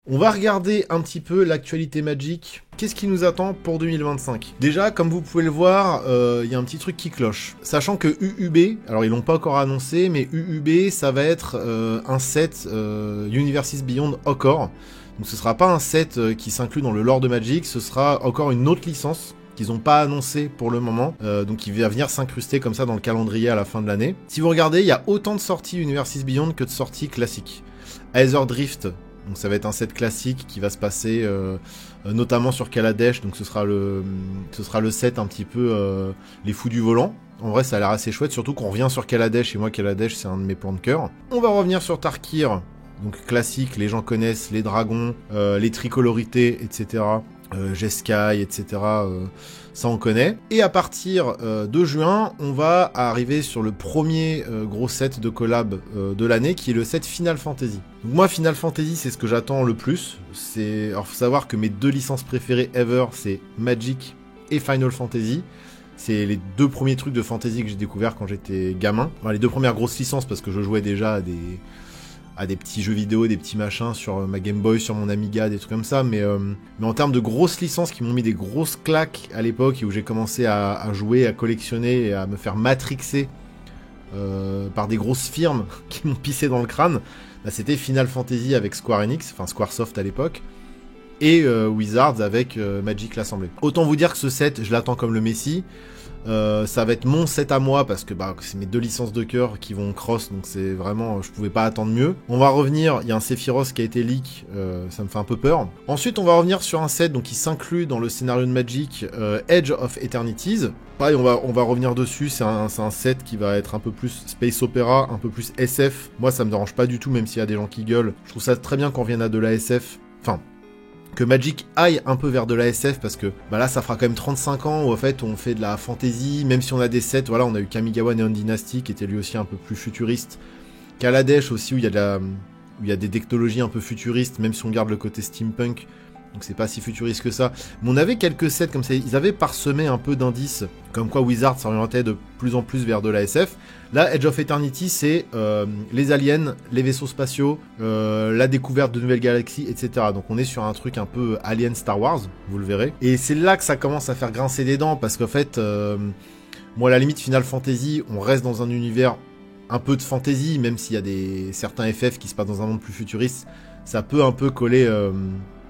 On va regarder un petit peu l'actualité Magic. Qu'est-ce qui nous attend pour 2025? Déjà, comme vous pouvez le voir, il y a un petit truc qui cloche. Sachant que UUB, alors ils l'ont pas encore annoncé, mais UUB, ça va être un set Universes Beyond Okor. Donc ce sera pas un set qui s'inclut dans le lore de Magic, ce sera encore une autre licence qu'ils n'ont pas annoncé pour le moment, donc il va venir s'incruster comme ça dans le calendrier à la fin de l'année. Si vous regardez, il y a autant de sorties Universes Beyond que de sorties classiques. Aether Drift, donc ça va être un set classique qui va se passer notamment sur Kaladesh, donc ce sera le set un petit peu les fous du volant. En vrai ça a l'air assez chouette, surtout qu'on revient sur Kaladesh, et moi Kaladesh c'est un de mes plans de cœur. On va revenir sur Tarkir, donc classique, les gens connaissent les dragons, les tricolorités, etc. Jeskai, etc. Ça on connaît. Et à partir de juin, on va arriver sur le premier gros set de collab de l'année, qui est le set Final Fantasy. Donc moi, Final Fantasy, c'est ce que j'attends le plus. Alors faut savoir que mes deux licences préférées ever, c'est Magic et Final Fantasy. C'est les deux premiers trucs de fantasy que j'ai découvert quand j'étais gamin. Enfin, les deux premières grosses licences, parce que je jouais déjà à des petits jeux vidéo, des petits machins sur ma Game Boy, sur mon Amiga, des trucs comme ça, mais en termes de grosses licences qui m'ont mis des grosses claques à l'époque, et où j'ai commencé à jouer, à collectionner et à me faire matrixer par des grosses firmes qui m'ont pissé dans le crâne, bah, c'était Final Fantasy avec Square Enix, enfin Squaresoft à l'époque, et Wizards avec Magic l'Assemblée. Autant vous dire que ce set, je l'attends comme le Messi. Ça va être mon set à moi parce que bah, c'est mes deux licences de cœur qui vont cross, donc c'est vraiment, je pouvais pas attendre mieux. On va revenir, il y a un Sephiroth qui a été leak, ça me fait un peu peur. Ensuite on va revenir sur un set donc, qui s'inclut dans le scénario de Magic, Edge of Eternities. Pareil, on va revenir dessus, c'est un set qui va être un peu plus space opéra, un peu plus SF. Moi ça me dérange pas du tout, même s'il y a des gens qui gueulent. Je trouve ça très bien qu'on revienne à de la SF, enfin... que Magic aille un peu vers de la SF, parce que bah là ça fera quand même 35 ans où en fait on fait de la fantasy, même si on a des sets, voilà, on a eu Kamigawa Neon Dynasty qui était lui aussi un peu plus futuriste, Kaladesh aussi où il y a des technologies un peu futuristes, même si on garde le côté steampunk, donc c'est pas si futuriste que ça. Mais on avait quelques sets comme ça, ils avaient parsemé un peu d'indices, comme quoi Wizards s'orientait de plus en plus vers de la SF. Là, Edge of Eternity, c'est les aliens, les vaisseaux spatiaux, la découverte de nouvelles galaxies, etc. Donc on est sur un truc un peu Alien Star Wars, vous le verrez. Et c'est là que ça commence à faire grincer des dents, parce qu'en fait, moi à la limite Final Fantasy, on reste dans un univers un peu de fantasy, même s'il y a certains FF qui se passent dans un monde plus futuriste, ça peut un peu coller...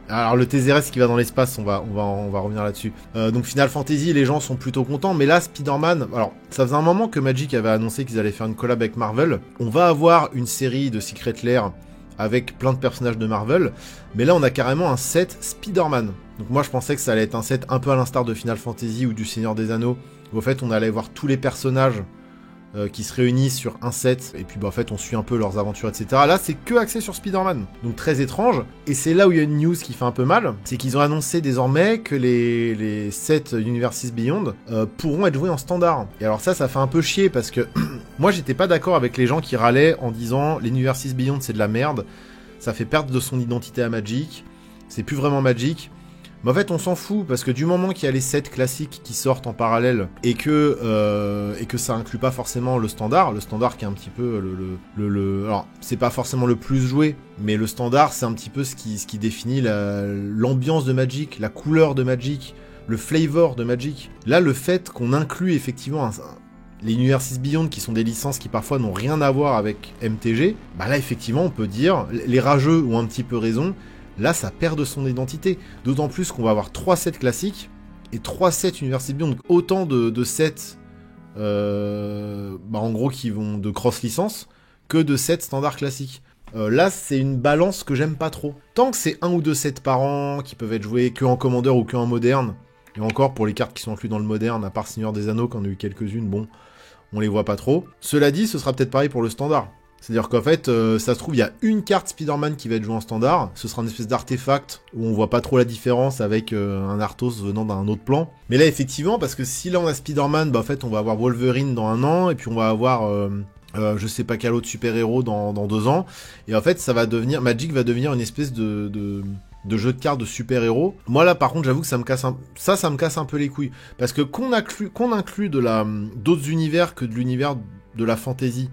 Alors le TZRS qui va dans l'espace, on va revenir là-dessus. Donc Final Fantasy, les gens sont plutôt contents, mais là Spider-Man, alors ça faisait un moment que Magic avait annoncé qu'ils allaient faire une collab avec Marvel. On va avoir une série de Secret Lair avec plein de personnages de Marvel, mais là on a carrément un set Spider-Man. Donc moi je pensais que ça allait être un set un peu à l'instar de Final Fantasy ou du Seigneur des Anneaux, où en fait on allait voir tous les personnages qui se réunissent sur un set, et puis bah, en fait on suit un peu leurs aventures, etc. Là c'est que axé sur Spider-Man, donc très étrange, et c'est là où il y a une news qui fait un peu mal, c'est qu'ils ont annoncé désormais que les sets Universes Beyond pourront être joués en standard. Et alors ça fait un peu chier, parce que moi j'étais pas d'accord avec les gens qui râlaient en disant l'Universes Beyond c'est de la merde, ça fait perdre de son identité à Magic, c'est plus vraiment Magic. Mais en fait, on s'en fout, parce que du moment qu'il y a les sets classiques qui sortent en parallèle, et que ça inclut pas forcément le standard qui est un petit peu alors, c'est pas forcément le plus joué, mais le standard, c'est un petit peu ce qui définit l'ambiance de Magic, la couleur de Magic, le flavor de Magic. Là, le fait qu'on inclut effectivement les Universes Beyond, qui sont des licences qui parfois n'ont rien à voir avec MTG, bah là, effectivement, on peut dire, les rageux ont un petit peu raison. Là, ça perd de son identité. D'autant plus qu'on va avoir 3 sets classiques et 3 sets Universes Beyond. Donc autant de sets, en gros, qui vont de cross-licence que de sets standards classiques. Là, c'est une balance que j'aime pas trop. Tant que c'est 1 ou 2 sets par an qui peuvent être joués que en Commander ou que en moderne, et encore pour les cartes qui sont incluses dans le moderne, à part Seigneur des Anneaux, qu'on a eu quelques-unes, bon, on les voit pas trop. Cela dit, ce sera peut-être pareil pour le standard. C'est-à-dire qu'en fait, ça se trouve, il y a une carte Spider-Man qui va être jouée en standard, ce sera une espèce d'artefact où on voit pas trop la différence avec un Arthos venant d'un autre plan. Mais là, effectivement, parce que si là on a Spider-Man, bah en fait on va avoir Wolverine dans 1 an, et puis on va avoir je sais pas quel autre super-héros dans 2 ans, et en fait ça va devenir, Magic va devenir une espèce de jeu de cartes de super-héros. Moi là par contre j'avoue que ça me casse un peu les couilles, parce que qu'on inclut d'autres univers que de l'univers de la fantasy,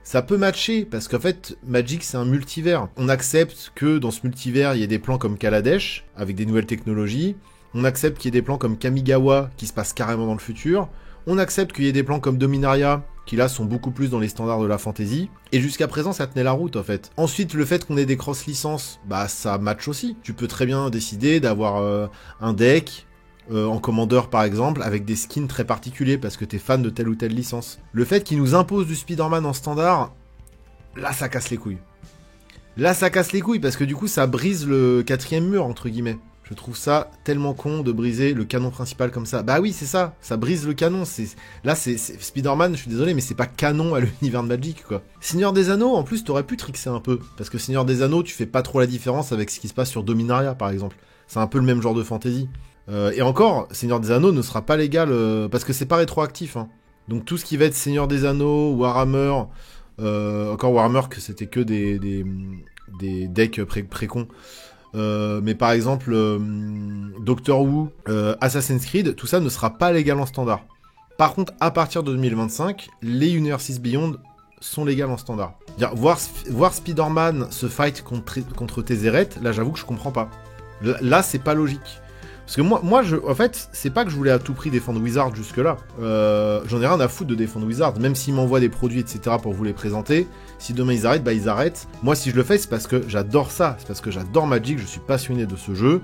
ça peut matcher, parce qu'en fait, Magic, c'est un multivers. On accepte que dans ce multivers, il y ait des plans comme Kaladesh, avec des nouvelles technologies. On accepte qu'il y ait des plans comme Kamigawa, qui se passent carrément dans le futur. On accepte qu'il y ait des plans comme Dominaria, qui là sont beaucoup plus dans les standards de la fantasy. Et jusqu'à présent, ça tenait la route, en fait. Ensuite, le fait qu'on ait des cross-licences, bah ça match aussi. Tu peux très bien décider d'avoir un deck... en commandeur par exemple, avec des skins très particuliers parce que t'es fan de telle ou telle licence. Le fait qu'ils nous imposent du Spider-Man en standard, là ça casse les couilles. Là ça casse les couilles parce que du coup ça brise le quatrième mur entre guillemets. Je trouve ça tellement con de briser le canon principal comme ça. Bah oui c'est ça, ça brise le canon. Là c'est Spider-Man, je suis désolé mais c'est pas canon à l'univers de Magic quoi. Seigneur des Anneaux, en plus t'aurais pu trickser un peu. Parce que Seigneur des Anneaux tu fais pas trop la différence avec ce qui se passe sur Dominaria par exemple. C'est un peu le même genre de fantasy. Et encore, Seigneur des Anneaux ne sera pas légal parce que c'est pas rétroactif. Hein. Donc tout ce qui va être Seigneur des Anneaux, Warhammer, encore Warhammer que c'était que des decks pré-cons. Mais par exemple, Doctor Who, Assassin's Creed, tout ça ne sera pas légal en standard. Par contre, à partir de 2025, les Universes Beyond sont légales en standard. Voir Spider-Man se fight contre Tezzeret, là j'avoue que je comprends pas. Là c'est pas logique. Parce que moi en fait, c'est pas que je voulais à tout prix défendre Wizard jusque-là. J'en ai rien à foutre de défendre Wizard, même s'ils m'envoient des produits, etc. pour vous les présenter. Si demain ils arrêtent, bah ils arrêtent. Moi, si je le fais, c'est parce que j'adore ça. C'est parce que j'adore Magic, je suis passionné de ce jeu.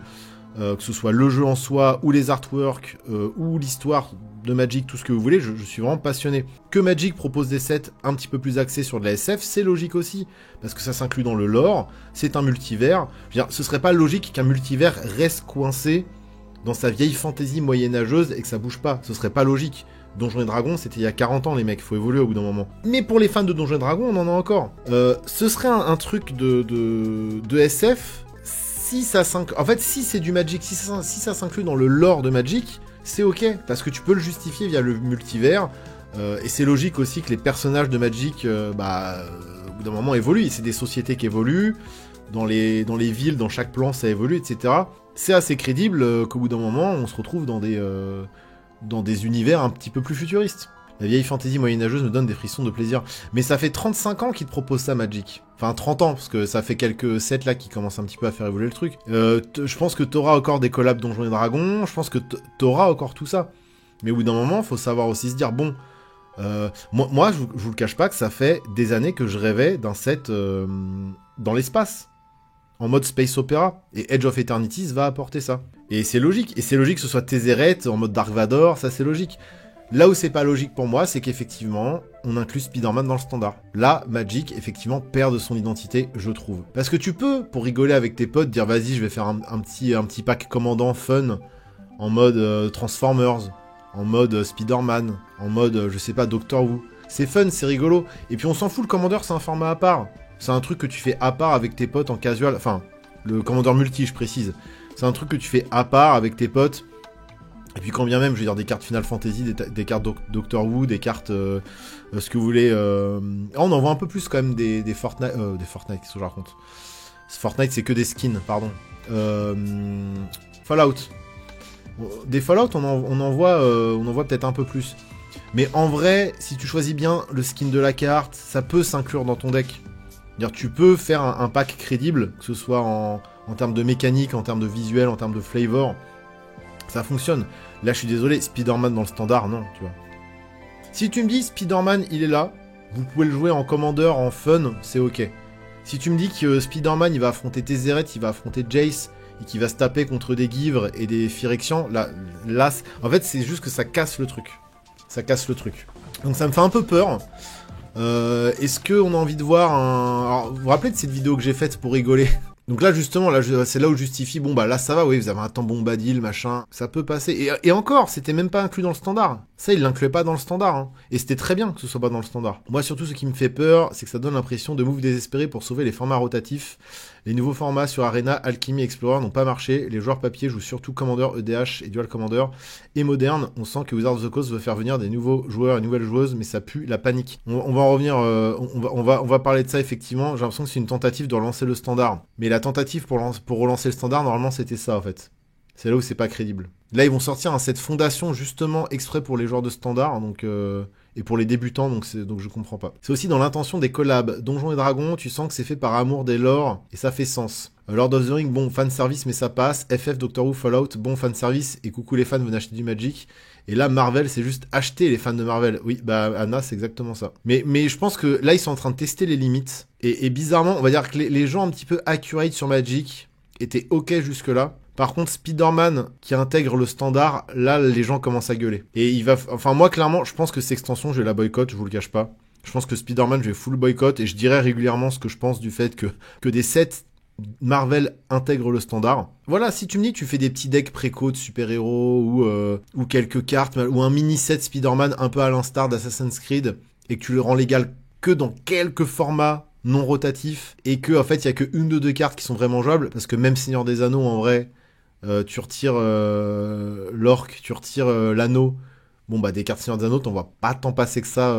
Que ce soit le jeu en soi, ou les artworks, ou l'histoire de Magic, tout ce que vous voulez, je suis vraiment passionné. Que Magic propose des sets un petit peu plus axés sur de la SF, c'est logique aussi, parce que ça s'inclut dans le lore, c'est un multivers. Je veux dire, ce serait pas logique qu'un multivers reste coincé dans sa vieille fantaisie moyenâgeuse et que ça bouge pas, ce serait pas logique. Donjons et Dragons, c'était il y a 40 ans les mecs, faut évoluer au bout d'un moment. Mais pour les fans de Donjons et Dragons, on en a encore. Ce serait un truc de SF, si ça s'inclut... En fait, si c'est du Magic, si ça s'inclut dans le lore de Magic, c'est ok, parce que tu peux le justifier via le multivers, et c'est logique aussi que les personnages de Magic, au bout d'un moment, évoluent. C'est des sociétés qui évoluent, dans les villes, dans chaque plan, ça évolue, etc. C'est assez crédible qu'au bout d'un moment, on se retrouve dans des univers un petit peu plus futuristes. La vieille fantasy moyenâgeuse me donne des frissons de plaisir. Mais ça fait 35 ans qu'ils te proposent ça, Magic. Enfin, 30 ans, parce que ça fait quelques sets là qui commencent un petit peu à faire évoluer le truc. Je pense que t'auras encore des collabs Donjons et Dragons, je pense que t'auras encore tout ça. Mais au bout d'un moment, faut savoir aussi se dire, bon... moi, je vous le cache pas que ça fait des années que je rêvais d'un set dans l'espace. En mode Space Opera, et Edge of Eternities va apporter ça. Et c'est logique que ce soit Tezzeret en mode Dark Vador, ça c'est logique. Là où c'est pas logique pour moi, c'est qu'effectivement, on inclut Spider-Man dans le standard. Là, Magic, effectivement, perd de son identité, je trouve. Parce que tu peux, pour rigoler avec tes potes, dire vas-y, je vais faire un petit pack commandant fun, en mode Transformers, en mode Spider-Man, en mode, je sais pas, Doctor Who. C'est fun, c'est rigolo. Et puis on s'en fout, le commandeur, c'est un format à part. C'est un truc que tu fais à part avec tes potes en casual. Enfin, le commandeur multi, je précise. C'est un truc que tu fais à part avec tes potes. Et puis quand bien même, je veux dire, des cartes Final Fantasy, des cartes Doctor Who, des cartes... ce que vous voulez... on en voit un peu plus quand même des Fortnite... des Fortnite, qu'est-ce que je raconte? Fortnite, c'est que des skins, pardon. Fallout. Des Fallout, on en voit peut-être un peu plus. Mais en vrai, si tu choisis bien le skin de la carte, ça peut s'inclure dans ton deck. C'est-à-dire, tu peux faire un pack crédible, que ce soit en termes de mécanique, en termes de visuel, en termes de flavor. Ça fonctionne. Là, je suis désolé, Spider-Man dans le standard, non, tu vois. Si tu me dis Spider-Man, il est là, vous pouvez le jouer en commandeur, en fun, c'est ok. Si tu me dis que Spider-Man, il va affronter Tezzeret, il va affronter Jace, et qu'il va se taper contre des Givres et des Phyrexians, là en fait, c'est juste que ça casse le truc. Ça casse le truc. Donc ça me fait un peu peur. Est-ce qu'on a envie de voir un... Alors, vous vous rappelez de cette vidéo que j'ai faite pour rigoler? Donc là, justement, là, c'est là où je justifie, bon bah là ça va, oui, vous avez un temps bombadil, machin, ça peut passer. Et encore, c'était même pas inclus dans le standard. Ça, il l'incluait pas dans le standard, hein. Et c'était très bien que ce soit pas dans le standard. Moi, surtout, ce qui me fait peur, c'est que ça donne l'impression de move désespéré pour sauver les formats rotatifs. Les nouveaux formats sur Arena, Alchemy, Explorer n'ont pas marché. Les joueurs papier jouent surtout Commander, EDH et Dual Commander. Et moderne, on sent que Wizards of the Coast veut faire venir des nouveaux joueurs et nouvelles joueuses, mais ça pue la panique. On va en revenir, on va parler de ça effectivement. J'ai l'impression que c'est une tentative de relancer le standard. Mais la tentative pour relancer le standard, normalement, c'était ça en fait. C'est là où c'est pas crédible. Là, ils vont sortir un set fondation justement exprès pour les joueurs de standard, donc et pour les débutants, donc je comprends pas. C'est aussi dans l'intention des collabs. Donjons et Dragons, tu sens que c'est fait par amour des lores, et ça fait sens. Lord of the Rings, bon, fanservice, mais ça passe. FF, Doctor Who, Fallout, bon, fanservice, et coucou les fans, venez acheter du Magic. Et là, Marvel, c'est juste acheter les fans de Marvel. Oui, bah, Anna, c'est exactement ça. Mais je pense que là, ils sont en train de tester les limites, et bizarrement, on va dire que les gens un petit peu accurate sur Magic étaient ok jusque-là. Par contre, Spider-Man qui intègre le standard, là, les gens commencent à gueuler. Et enfin, moi, clairement, je pense que cette extension, je vais la boycott, je vous le cache pas. Je pense que Spider-Man, je vais full boycott, et je dirai régulièrement ce que je pense du fait que des sets Marvel intègrent le standard. Voilà, si tu me dis que tu fais des petits decks préco de super-héros, ou quelques cartes, ou un mini-set Spider-Man un peu à l'instar d'Assassin's Creed, et que tu le rends légal que dans quelques formats non rotatifs, et que, en fait, il y a que une de deux cartes qui sont vraiment jouables, parce que même Seigneur des Anneaux, en vrai... tu retires l'orc, tu retires l'anneau. Bon, bah, des cartes Seigneur des Anneaux, t'en vois pas tant passer que ça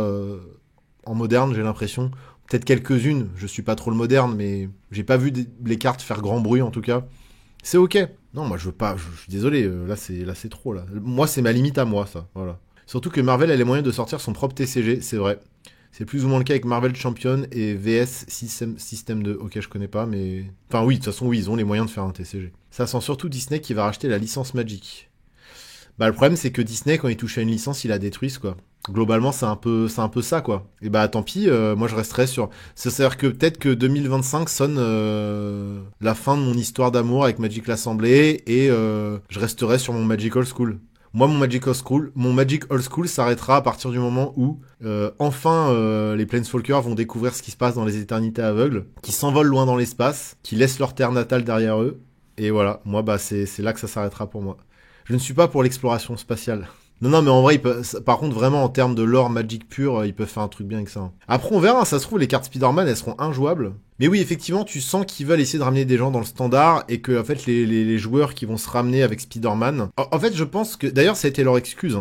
en moderne, j'ai l'impression. Peut-être quelques-unes, je suis pas trop le moderne, mais j'ai pas vu les cartes faire grand bruit en tout cas. C'est ok. Non, moi je veux pas, je suis désolé, là c'est trop là. Moi c'est ma limite à moi ça, voilà. Surtout que Marvel a les moyens de sortir son propre TCG, c'est vrai. C'est plus ou moins le cas avec Marvel Champion et VS System 2. Ok, je connais pas, mais... Enfin oui, de toute façon, oui, ils ont les moyens de faire un TCG. Ça sent surtout Disney qui va racheter la licence Magic. Bah le problème, c'est que Disney, quand il touche à une licence, il la détruit, quoi. Globalement, c'est un peu ça, quoi. Et bah tant pis, moi je resterai sur... C'est-à-dire que peut-être que 2025 sonne la fin de mon histoire d'amour avec Magic l'Assemblée, et je resterai sur mon Magic Old School. Moi, mon Magic Old School s'arrêtera à partir du moment où, enfin, les Planeswalkers vont découvrir ce qui se passe dans les éternités aveugles, qui s'envolent loin dans l'espace, qui laissent leur terre natale derrière eux. Et voilà, moi, bah, c'est là que ça s'arrêtera pour moi. Je ne suis pas pour l'exploration spatiale. Non, mais en vrai, par contre, vraiment, en termes de lore Magic pur, ils peuvent faire un truc bien avec ça. Après, on verra, ça se trouve, les cartes Spider-Man, elles seront injouables. Mais oui, effectivement, tu sens qu'ils veulent essayer de ramener des gens dans le standard, et que, en fait, les joueurs qui vont se ramener avec Spider-Man... En fait, je pense que... D'ailleurs, ça a été leur excuse.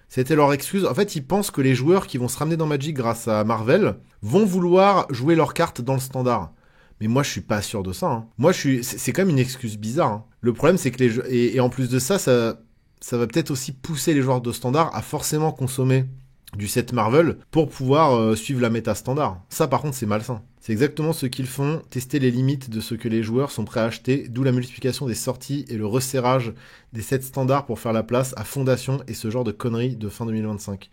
C'était leur excuse. En fait, ils pensent que les joueurs qui vont se ramener dans Magic grâce à Marvel vont vouloir jouer leurs cartes dans le standard. Mais moi, je suis pas sûr de ça. Moi, c'est quand même une excuse bizarre. Le problème, c'est que et en plus de ça va peut-être aussi pousser les joueurs de standard à forcément consommer du set Marvel pour pouvoir suivre la méta standard. Ça, par contre, c'est malsain. C'est exactement ce qu'ils font, tester les limites de ce que les joueurs sont prêts à acheter, d'où la multiplication des sorties et le resserrage des sets standards pour faire la place à Fondation et ce genre de conneries de fin 2025.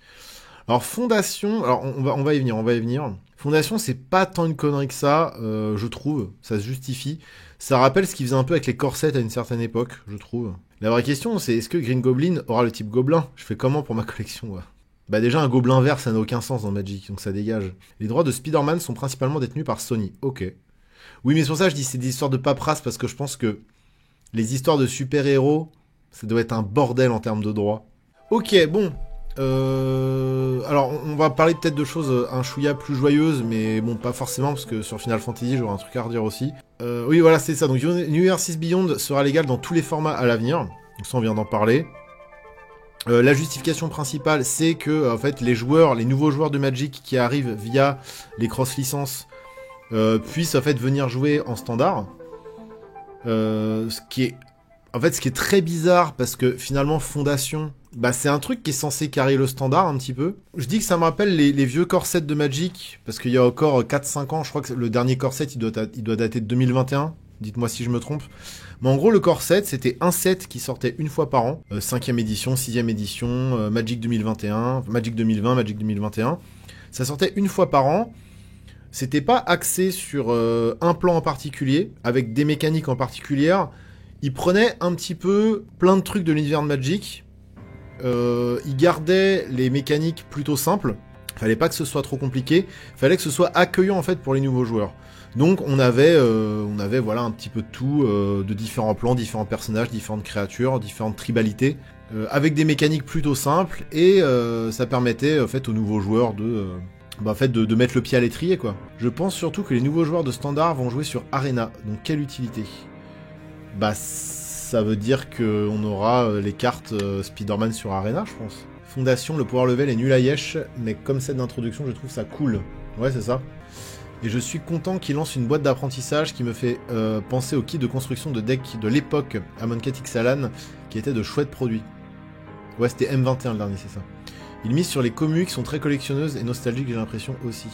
Alors Fondation, on va y venir. Fondation, c'est pas tant une connerie que ça, je trouve, ça se justifie. Ça rappelle ce qu'ils faisaient un peu avec les corsets à une certaine époque, je trouve. La vraie question, c'est est-ce que Green Goblin aura le type gobelin? Je fais comment pour ma collection, ouais. Bah déjà, un gobelin vert, ça n'a aucun sens dans Magic, donc ça dégage. Les droits de Spider-Man sont principalement détenus par Sony, ok. Oui, mais sur ça, je dis c'est des histoires de paperasse, parce que je pense que les histoires de super-héros, ça doit être un bordel en termes de droits. Ok, bon... alors, on va parler peut-être de choses un chouïa plus joyeuses, mais bon, pas forcément, parce que sur Final Fantasy, j'aurai un truc à redire aussi. Oui, voilà, c'est ça. Donc, New Year 6 Beyond sera légal dans tous les formats à l'avenir. Donc ça, on vient d'en parler. La justification principale, c'est que, en fait, les nouveaux joueurs de Magic qui arrivent via les cross-licences puissent, en fait, venir jouer en standard. Ce qui est très bizarre, parce que finalement, Fondation... Bah, c'est un truc qui est censé carrer le standard un petit peu. Je dis que ça me rappelle les vieux corsets de Magic, parce qu'il y a encore 4-5 ans, je crois que le dernier corset, il doit dater de 2021. Dites-moi si je me trompe. Mais en gros, le corset, c'était un set qui sortait une fois par an. 5e édition, 6e édition, Magic 2021, Magic 2020, Magic 2021. Ça sortait une fois par an. C'était pas axé sur un plan en particulier, avec des mécaniques en particulier. Il prenait un petit peu plein de trucs de l'univers de Magic. Il gardait les mécaniques plutôt simples. Fallait pas que ce soit trop compliqué. Fallait que ce soit accueillant en fait pour les nouveaux joueurs. Donc on avait voilà un petit peu de tout, de différents plans, différents personnages, différentes créatures, différentes tribalités, avec des mécaniques plutôt simples, et ça permettait en fait aux nouveaux joueurs de mettre le pied à l'étrier, quoi. Je pense surtout que les nouveaux joueurs de standard vont jouer sur Arena. Donc quelle utilité? Bah ça veut dire qu'on aura les cartes Spider-Man sur Arena, je pense. Fondation, le power level est nul à yesh, mais comme set d'introduction, je trouve ça cool. Ouais, c'est ça. Et je suis content qu'il lance une boîte d'apprentissage qui me fait penser au kit de construction de deck de l'époque Amonkhet Ixalan, qui était de chouettes produits. Ouais, c'était M21 le dernier, c'est ça. Ils misent sur les commus qui sont très collectionneuses et nostalgiques, j'ai l'impression aussi.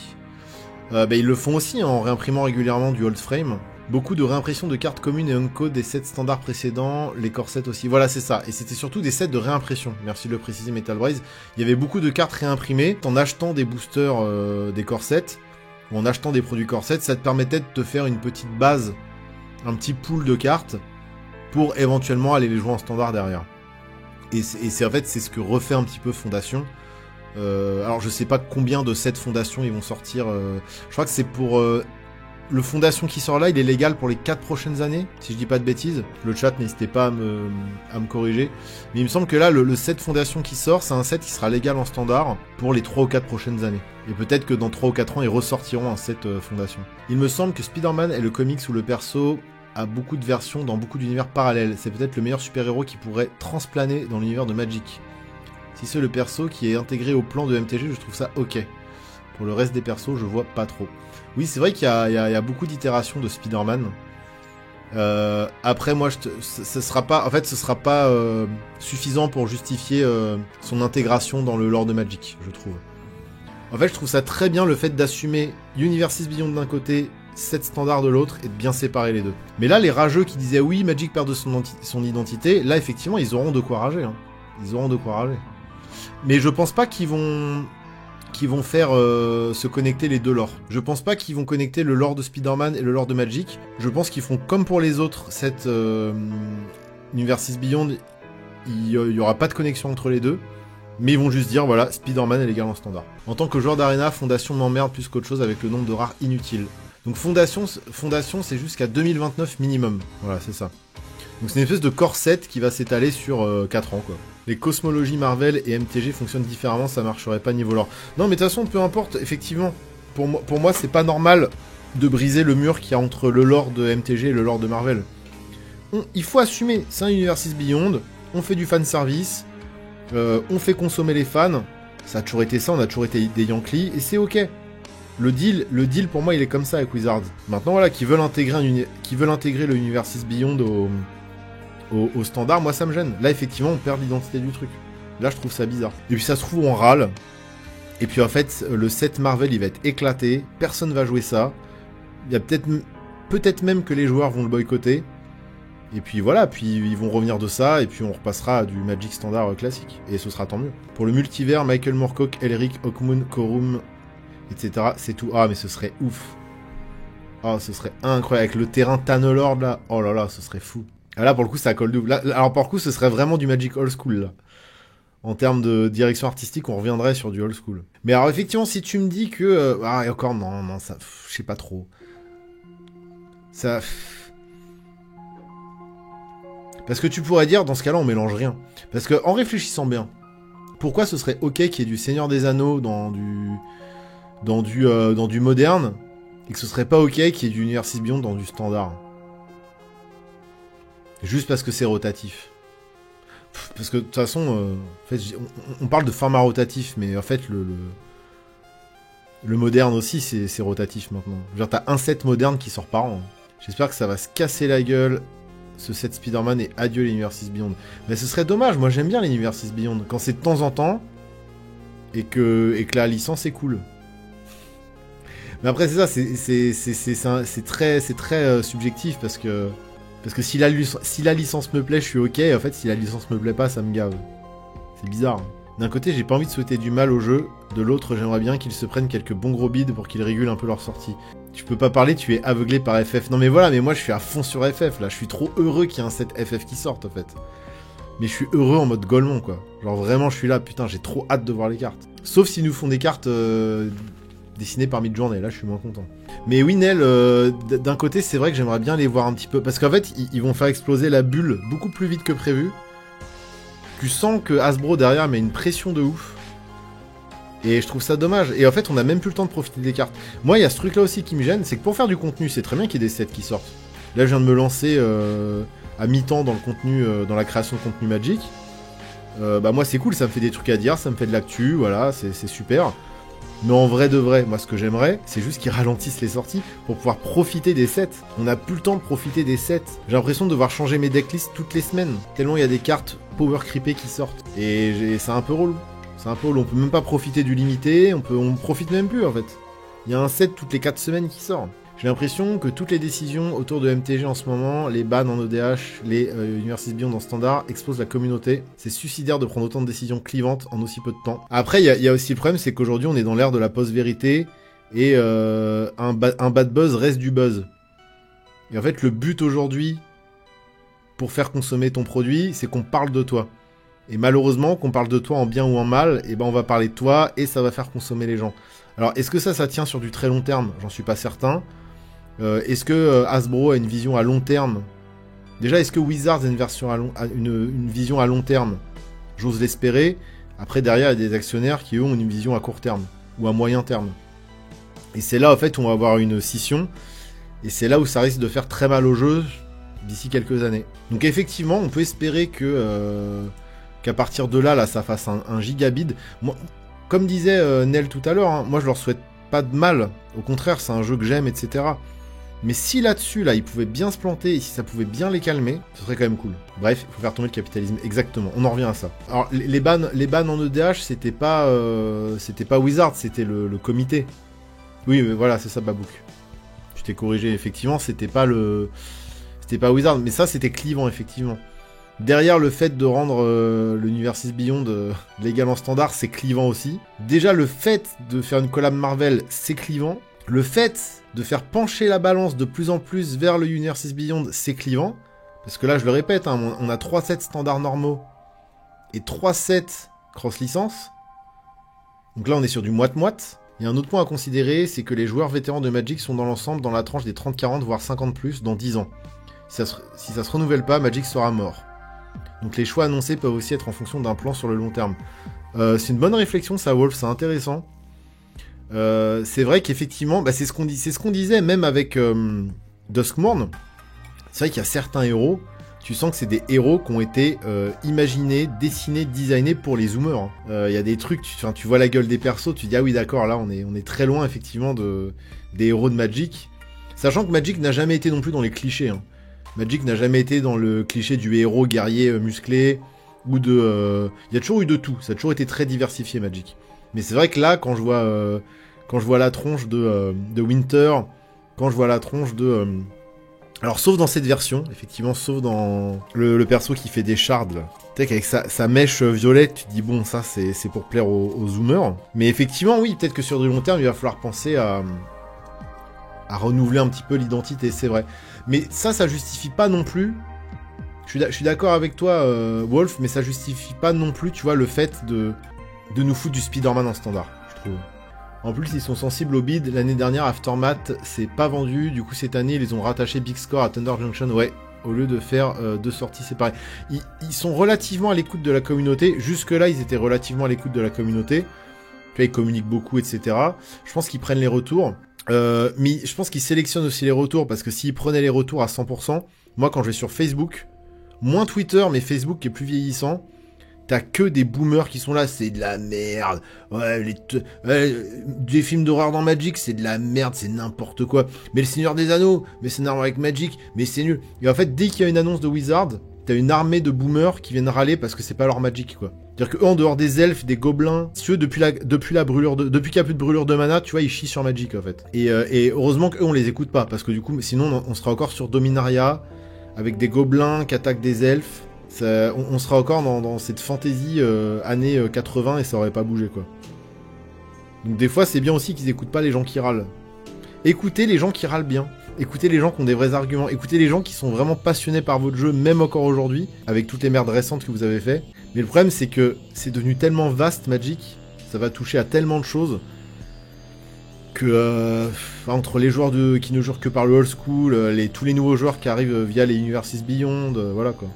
Ils le font aussi en réimprimant régulièrement du old frame. Beaucoup de réimpression de cartes communes et uncode des sets standards précédents, les corsets aussi. Voilà, c'est ça. Et c'était surtout des sets de réimpression. Merci de le préciser, Metal Braze. Il y avait beaucoup de cartes réimprimées. En achetant des boosters des corsets, ou en achetant des produits corsets, ça te permettait de te faire une petite base, un petit pool de cartes, pour éventuellement aller les jouer en standard derrière. Et c'est en fait, c'est ce que refait un petit peu Fondation. Alors je sais pas combien de sets Fondation ils vont sortir. Je crois que c'est pour... le Fondation qui sort là, il est légal pour les 4 prochaines années, si je dis pas de bêtises. Le chat, n'hésitez pas à me corriger. Mais il me semble que là, le set Fondation qui sort, c'est un set qui sera légal en standard pour les 3 ou 4 prochaines années. Et peut-être que dans 3 ou 4 ans, ils ressortiront un set Fondation. Il me semble que Spider-Man est le comics où le perso a beaucoup de versions dans beaucoup d'univers parallèles. C'est peut-être le meilleur super-héros qui pourrait transplaner dans l'univers de Magic. Si c'est le perso qui est intégré au plan de MTG, je trouve ça ok. Pour le reste des persos, je vois pas trop. Oui, c'est vrai qu'il y a beaucoup d'itérations de Spider-Man. Après, moi, ce sera pas suffisant pour justifier son intégration dans le lore de Magic, je trouve. En fait, je trouve ça très bien le fait d'assumer Universes Beyond d'un côté, set standard de l'autre, et de bien séparer les deux. Mais là, les rageux qui disaient oui, Magic perd de son identité, là, effectivement, ils auront de quoi rager. Hein. Ils auront de quoi rager. Mais je pense pas qu'ils vont faire se connecter les deux lores. Je pense pas qu'ils vont connecter le lore de Spider-Man et le lore de Magic. Je pense qu'ils font comme pour les autres, cette Universes Beyond, il y aura pas de connexion entre les deux. Mais ils vont juste dire, voilà, Spider-Man est légal en standard. En tant que joueur d'Arena, Fondation m'emmerde plus qu'autre chose avec le nombre de rares inutiles. Donc Fondation c'est jusqu'à 2029 minimum. Voilà, c'est ça. Donc c'est une espèce de corset qui va s'étaler sur 4 ans, quoi. Les cosmologies Marvel et MTG fonctionnent différemment, ça marcherait pas niveau lore. Non, mais de toute façon, peu importe, effectivement. Pour moi, c'est pas normal de briser le mur qu'il y a entre le lore de MTG et le lore de Marvel. Il faut assumer, c'est un Universes Beyond, on fait du fanservice, on fait consommer les fans, ça a toujours été ça, on a toujours été des Yankees, et c'est ok. Le deal pour moi, il est comme ça avec Wizards. Maintenant, voilà, qui veulent intégrer le Universes Beyond au standard, moi ça me gêne. Là, effectivement, on perd l'identité du truc. Là, je trouve ça bizarre. Et puis ça se trouve, on râle. Et puis en fait, le set Marvel, il va être éclaté. Personne va jouer ça. Il y a peut-être même que les joueurs vont le boycotter. Et puis voilà, puis ils vont revenir de ça, et puis on repassera à du Magic standard classique. Et ce sera tant mieux. Pour le multivers, Michael Moorcock, Elric, Hawkmoon, Corum, etc. C'est tout. Ah, mais ce serait ouf. Ah, ce serait incroyable. Avec le terrain Tanelord, là. Oh là là, ce serait fou. Ah là, pour le coup, ça colle double. Là, alors, pour le coup, ce serait vraiment du Magic Old School, là. En termes de direction artistique, on reviendrait sur du Old School. Mais alors, effectivement, si tu me dis que... et encore, non, ça... Je sais pas trop. Ça... Parce que tu pourrais dire, dans ce cas-là, on mélange rien. Parce que, en réfléchissant bien, pourquoi ce serait ok qu'il y ait du Seigneur des Anneaux dans du moderne, et que ce serait pas ok qu'il y ait du Universes Beyond dans du standard? Juste parce que c'est rotatif. Parce que de toute façon, en fait, on parle de format rotatif, mais en fait, le moderne aussi, c'est rotatif maintenant. Genre, t'as un set moderne qui sort par an. J'espère que ça va se casser la gueule, ce set Spider-Man, et adieu les Universes Beyond. Mais ce serait dommage, moi j'aime bien les Universes Beyond, quand c'est de temps en temps, et que la licence est cool. Mais après, c'est ça, c'est très subjectif, parce que si la licence me plaît, je suis ok. En fait, si la licence me plaît pas, ça me gave. C'est bizarre. D'un côté, j'ai pas envie de souhaiter du mal au jeu. De l'autre, j'aimerais bien qu'ils se prennent quelques bons gros bids pour qu'ils régulent un peu leur sortie. Tu peux pas parler, tu es aveuglé par FF. Non mais voilà, mais moi je suis à fond sur FF là. Je suis trop heureux qu'il y ait un set FF qui sorte en fait. Mais je suis heureux en mode Golemon quoi. Genre vraiment, je suis là, putain, j'ai trop hâte de voir les cartes. Sauf s'ils nous font des cartes dessinées par Midjourney, là je suis moins content. Mais oui, Nel, d'un côté, c'est vrai que j'aimerais bien les voir un petit peu. Parce qu'en fait, ils vont faire exploser la bulle beaucoup plus vite que prévu. Tu sens que Hasbro derrière met une pression de ouf. Et je trouve ça dommage. Et en fait, on a même plus le temps de profiter des cartes. Moi, il y a ce truc-là aussi qui me gêne, c'est que pour faire du contenu, c'est très bien qu'il y ait des sets qui sortent. Là, je viens de me lancer à mi-temps dans le contenu, dans la création de contenu Magic. Moi, c'est cool, ça me fait des trucs à dire, ça me fait de l'actu, voilà, c'est super. Mais en vrai de vrai, moi ce que j'aimerais, c'est juste qu'ils ralentissent les sorties pour pouvoir profiter des sets. On n'a plus le temps de profiter des sets. J'ai l'impression de devoir changer mes decklists toutes les semaines, tellement il y a des cartes power creepées qui sortent. Et c'est un peu relou. C'est un peu relou, on peut même pas profiter du limité, on profite même plus en fait. Il y a un set toutes les 4 semaines qui sort. J'ai l'impression que toutes les décisions autour de MTG en ce moment, les bans en ODH, les Universes Beyond en standard, exposent la communauté. C'est suicidaire de prendre autant de décisions clivantes en aussi peu de temps. Après, il y a aussi le problème, c'est qu'aujourd'hui, on est dans l'ère de la post-vérité, et un bad buzz reste du buzz. Et en fait, le but aujourd'hui, pour faire consommer ton produit, c'est qu'on parle de toi. Et malheureusement, qu'on parle de toi en bien ou en mal, et ben on va parler de toi, et ça va faire consommer les gens. Alors, est-ce que ça tient sur du très long terme? J'en suis pas certain. Est-ce que Hasbro a une vision à long terme? Déjà, est-ce que Wizards a une vision à long terme? J'ose l'espérer. Après, derrière, il y a des actionnaires qui, eux, ont une vision à court terme, ou à moyen terme. Et c'est là, en fait, où on va avoir une scission, et c'est là où ça risque de faire très mal au jeu d'ici quelques années. Donc, effectivement, on peut espérer qu'à partir de là, ça fasse un gigabid. Moi, comme disait Nel tout à l'heure, hein, moi, je leur souhaite pas de mal. Au contraire, c'est un jeu que j'aime, etc. Mais si là-dessus, ils pouvaient bien se planter, et si ça pouvait bien les calmer, ce serait quand même cool. Bref, il faut faire tomber le capitalisme, exactement. On en revient à ça. Alors, les bans en EDH, c'était pas Wizard, c'était le comité. Oui, mais voilà, c'est ça, Babouk. Je t'ai corrigé, effectivement, c'était pas Wizard, mais ça, c'était clivant, effectivement. Derrière le fait de rendre l'Universes Beyond légal en standard, c'est clivant aussi. Déjà, le fait de faire une collab Marvel, c'est clivant. Le fait de faire pencher la balance de plus en plus vers le Universes Beyond, c'est clivant. Parce que là, je le répète, hein, on a 3 sets standards normaux et 3 sets cross-licence. Donc là, on est sur du moite-moite. Il y a un autre point à considérer, c'est que les joueurs vétérans de Magic sont dans l'ensemble dans la tranche des 30-40, voire 50+, dans 10 ans. Si ça se renouvelle pas, Magic sera mort. Donc les choix annoncés peuvent aussi être en fonction d'un plan sur le long terme. C'est une bonne réflexion, ça, Wolf, c'est intéressant. C'est vrai qu'effectivement, c'est ce qu'on disait même avec Duskmourn. C'est vrai qu'il y a certains héros, tu sens que c'est des héros qui ont été imaginés, dessinés, designés pour les zoomers. Il y a des trucs, tu vois la gueule des persos, tu dis ah oui d'accord, là on est très loin effectivement des héros de Magic. Sachant que Magic n'a jamais été non plus dans les clichés. Hein. Magic n'a jamais été dans le cliché du héros guerrier musclé, ou de... Il y a toujours eu de tout, ça a toujours été très diversifié Magic. Mais c'est vrai que là, quand je vois la tronche de Winter, quand je vois la tronche de... Alors, sauf dans cette version, effectivement, sauf dans le perso qui fait des shards, là. Tu sais qu'avec sa mèche violette, tu te dis, bon, ça, c'est pour plaire aux zoomers. Mais effectivement, oui, peut-être que sur du long terme, il va falloir penser à renouveler un petit peu l'identité, c'est vrai. Mais ça justifie pas non plus... Je suis d'accord avec toi, Wolf, mais ça justifie pas non plus, tu vois, le fait de nous foutre du Spider-Man en standard, je trouve. En plus, ils sont sensibles au bid. L'année dernière, Aftermath, c'est pas vendu. Du coup, cette année, ils les ont rattaché Big Score à Thunder Junction. Ouais, au lieu de faire 2 sorties séparées. Ils sont relativement à l'écoute de la communauté. Jusque-là, ils étaient relativement à l'écoute de la communauté. Puis, ils communiquent beaucoup, etc. Je pense qu'ils prennent les retours. Mais je pense qu'ils sélectionnent aussi les retours, parce que s'ils prenaient les retours à 100%, moi, quand je vais sur Facebook, moins Twitter, mais Facebook qui est plus vieillissant, t'as que des boomers qui sont là, c'est de la merde. Ouais, des films d'horreur dans Magic, c'est de la merde, c'est n'importe quoi. Mais le Seigneur des Anneaux, mais c'est n'importe avec Magic, mais c'est nul. Et en fait, dès qu'il y a une annonce de Wizard, t'as une armée de boomers qui viennent râler parce que c'est pas leur Magic, quoi. C'est-à-dire que eux, en dehors des elfes, des gobelins, si eux, depuis qu'il y a plus de brûlure de mana, tu vois, ils chient sur Magic, en fait. Et heureusement qu'eux, on les écoute pas, parce que du coup, sinon, on sera encore sur Dominaria, avec des gobelins qui attaquent des elfes. On sera encore dans cette fantasy années 80 et ça aurait pas bougé, quoi. Donc des fois, c'est bien aussi qu'ils écoutent pas les gens qui râlent. Écoutez les gens qui râlent bien. Écoutez les gens qui ont des vrais arguments. Écoutez les gens qui sont vraiment passionnés par votre jeu, même encore aujourd'hui, avec toutes les merdes récentes que vous avez fait. Mais le problème, c'est que c'est devenu tellement vaste, Magic, ça va toucher à tellement de choses, que entre les joueurs qui ne jouent que par le old school, tous les nouveaux joueurs qui arrivent via les Universes Beyond, voilà quoi.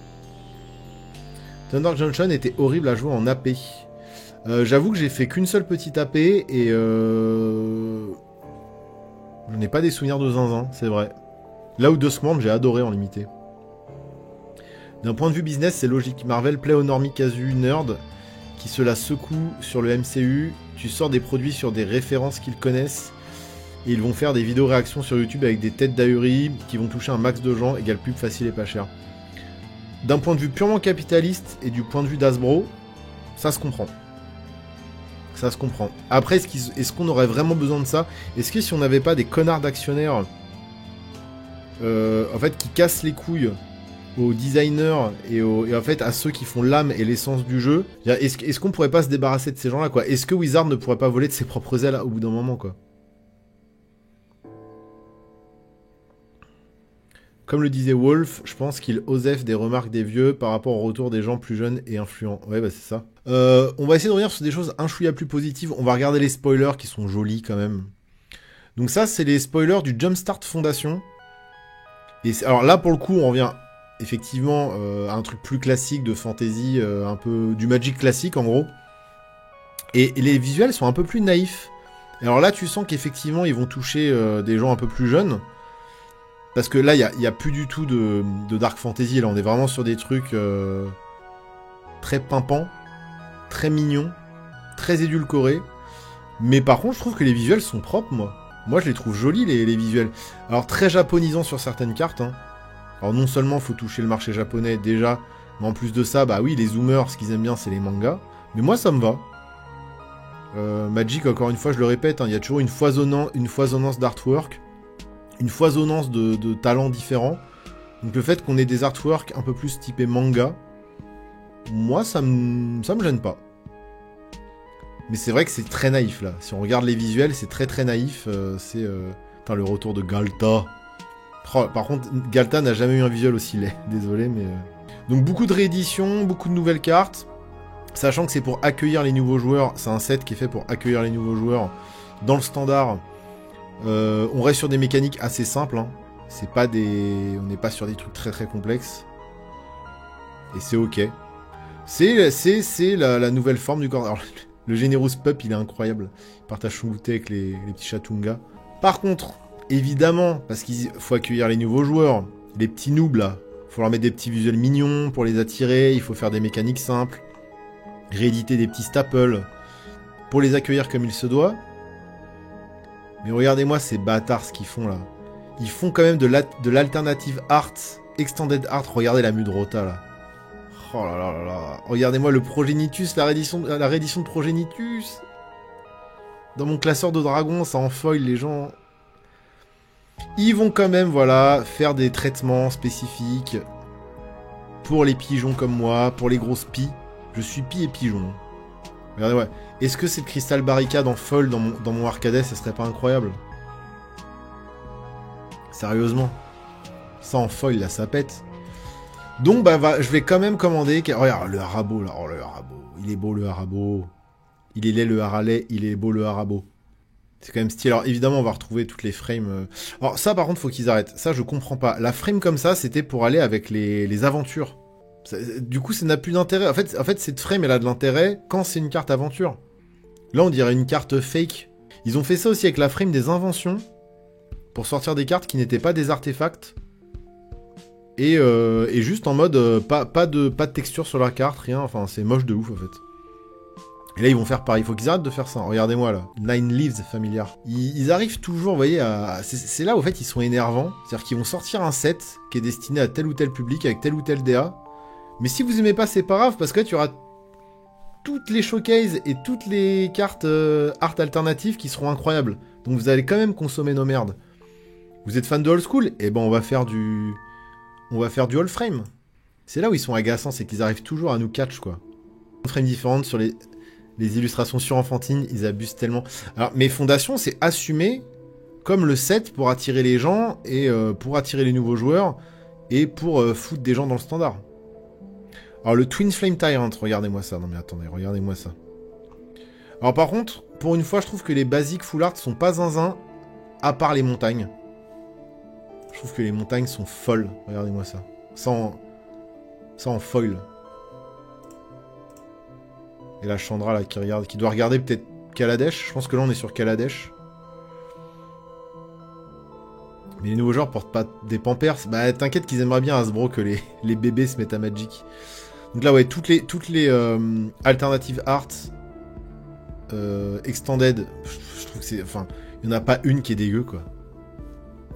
Thunder Junction était horrible à jouer en AP. J'avoue que j'ai fait qu'une seule petite AP et je n'ai pas des souvenirs de zinzin, c'est vrai. Là où Duskmourn, j'ai adoré en limité. D'un point de vue business, c'est logique. Marvel plaît aux normies casu nerd qui se la secouent sur le MCU. Tu sors des produits sur des références qu'ils connaissent et ils vont faire des vidéos réactions sur YouTube avec des têtes d'ahurie qui vont toucher un max de gens, égale pub facile et pas cher. D'un point de vue purement capitaliste et du point de vue d'Hasbro, ça se comprend. Ça se comprend. Après, est-ce qu'on aurait vraiment besoin de ça? Est-ce que si on n'avait pas des connards d'actionnaires en fait, qui cassent les couilles aux designers et en fait à ceux qui font l'âme et l'essence du jeu, est-ce qu'on pourrait pas se débarrasser de ces gens-là, quoi? Est-ce que Wizard ne pourrait pas voler de ses propres ailes au bout d'un moment, quoi? Comme le disait Wolf, je pense qu'il osef des remarques des vieux par rapport au retour des gens plus jeunes et influents. Ouais, bah c'est ça. On va essayer de revenir sur des choses un chouïa plus positives. On va regarder les spoilers qui sont jolis quand même. Donc ça, c'est les spoilers du Jumpstart Foundation. Et alors là, pour le coup, on revient effectivement à un truc plus classique de fantasy, un peu du Magic classique en gros. Et les visuels sont un peu plus naïfs. Et alors là, tu sens qu'effectivement, ils vont toucher des gens un peu plus jeunes. Parce que là, il n'y a plus du tout de Dark Fantasy. Là, on est vraiment sur des trucs très pimpants, très mignons, très édulcorés. Mais par contre, je trouve que les visuels sont propres, moi. Moi, je les trouve jolis, les visuels. Alors, très japonisants sur certaines cartes. Hein. Alors, non seulement, il faut toucher le marché japonais, déjà, mais en plus de ça, bah oui, les zoomers, ce qu'ils aiment bien, c'est les mangas. Mais moi, ça me va. Magic, encore une fois, je le répète, il y a toujours une foisonnance d'artwork. Une foisonnance de talents différents. Donc le fait qu'on ait des artworks un peu plus typés manga, moi ça me gêne pas. Mais c'est vrai que c'est très naïf là. Si on regarde les visuels, c'est très très naïf. C'est le retour de Galta. Oh, par contre, Galta n'a jamais eu un visuel aussi laid. Désolé, mais... Donc beaucoup de rééditions, beaucoup de nouvelles cartes. Sachant que c'est pour accueillir les nouveaux joueurs. C'est un set qui est fait pour accueillir les nouveaux joueurs. Dans le standard... on reste sur des mécaniques assez simples, hein. C'est pas on n'est pas sur des trucs très très complexes. Et c'est ok. C'est la nouvelle forme du corps. Alors, le Generous Pup, il est incroyable. Il partage son goûter avec les petits Chatunga. Par contre, évidemment, parce qu'il faut accueillir les nouveaux joueurs, les petits noobs là, faut leur mettre des petits visuels mignons pour les attirer, il faut faire des mécaniques simples, rééditer des petits staples pour les accueillir comme il se doit. Mais regardez-moi ces bâtards ce qu'ils font là. Ils font quand même de l'alternative art, extended art. Regardez la Mudrota là. Oh là là là là. Regardez-moi le Progenitus, la réédition de Progenitus. Dans mon classeur de dragons, ça en foil les gens. Ils vont quand même, voilà, faire des traitements spécifiques pour les pigeons comme moi, pour les grosses pies. Je suis pie et pigeon. Regardez, ouais. Est-ce que cette cristal barricade en foil dans mon Arcades, ça serait pas incroyable? Sérieusement. Ça en foil, là, ça pète. Donc, bah, je vais quand même commander... Regarde, le Harabo, là. Oh, le Harabo. Il est beau, le Harabo. Il est laid, le Haralais. Il est beau, le Harabo. C'est quand même stylé. Alors, évidemment, on va retrouver toutes les frames... Alors, ça, par contre, faut qu'ils arrêtent. Ça, je comprends pas. La frame comme ça, c'était pour aller avec les aventures. Du coup, ça n'a plus d'intérêt. En fait, cette frame, elle a de l'intérêt quand c'est une carte aventure. Là, on dirait une carte fake. Ils ont fait ça aussi avec la frame des inventions, pour sortir des cartes qui n'étaient pas des artefacts. Et juste en mode, pas de texture sur la carte, rien. Enfin, c'est moche de ouf, en fait. Et là, ils vont faire pareil. Il faut qu'ils arrêtent de faire ça. Regardez-moi, là. Nine Leaves familiar. Ils arrivent toujours, vous voyez, à... C'est là, au fait, ils sont énervants. C'est-à-dire qu'ils vont sortir un set qui est destiné à tel ou tel public, avec tel ou tel DA. Mais si vous aimez pas, c'est pas grave, parce que là, tu auras toutes les showcases et toutes les cartes art alternatives qui seront incroyables. Donc vous allez quand même consommer nos merdes. Vous êtes fan de old school? Eh ben on va faire du old frame. C'est là où ils sont agaçants, c'est qu'ils arrivent toujours à nous catch, quoi. Une frame différente sur les illustrations sur-enfantines, ils abusent tellement. Alors, mes fondations, c'est assumer comme le set pour attirer les gens et pour attirer les nouveaux joueurs et pour foutre des gens dans le standard. Alors, le Twin Flame Tyrant, regardez-moi ça. Non mais attendez, regardez-moi ça. Alors par contre, pour une fois, je trouve que les basiques full art sont pas zinzin, à part les montagnes. Je trouve que les montagnes sont folles. Regardez-moi ça. Ça en foil. Et la Chandra là qui doit regarder peut-être Kaladesh. Je pense que là on est sur Kaladesh. Mais les nouveaux joueurs portent pas des Pampers. Bah t'inquiète qu'ils aimeraient bien Hasbro que les bébés se mettent à Magic. Donc là ouais, toutes les alternatives art extended, je trouve que c'est... Enfin, il n'y en a pas une qui est dégueu quoi.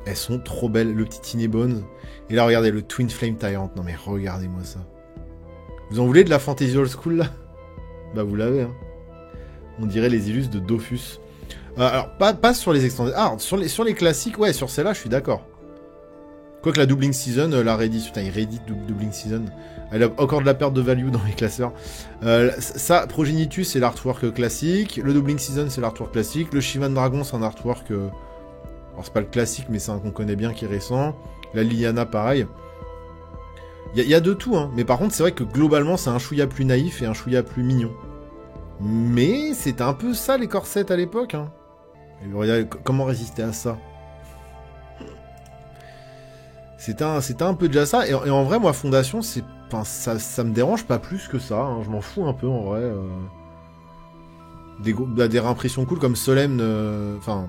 Elles sont trop belles, le petit Tiny Bones. Et là regardez le Twin Flame Tyrant. Non mais regardez-moi ça. Vous en voulez de la fantasy old school là? Bah vous l'avez hein. On dirait les illustres de Dofus. Alors, pas sur les extended. Ah, sur les classiques, ouais, sur celle-là, je suis d'accord. Quoique la Doubling Season, la réédite. Putain, il réédite Doubling Season. Elle a encore de la perte de value dans les classeurs. Ça, Progenitus, c'est l'artwork classique. Le Doubling Season, c'est l'artwork classique. Le Shivan Dragon, c'est un artwork... Alors, c'est pas le classique, mais c'est un qu'on connaît bien, qui est récent. La Liliana, pareil. Il y a de tout, hein. Mais par contre, c'est vrai que globalement, c'est un chouïa plus naïf et un chouïa plus mignon. Mais c'était un peu ça, les corsets, à l'époque, hein. Et regardez, comment résister à ça? C'était un peu déjà ça. Et en vrai, moi, Fondation, c'est... Enfin, ça me dérange pas plus que ça, hein. Je m'en fous un peu, en vrai. Des réimpressions cool, comme Solemne... Enfin...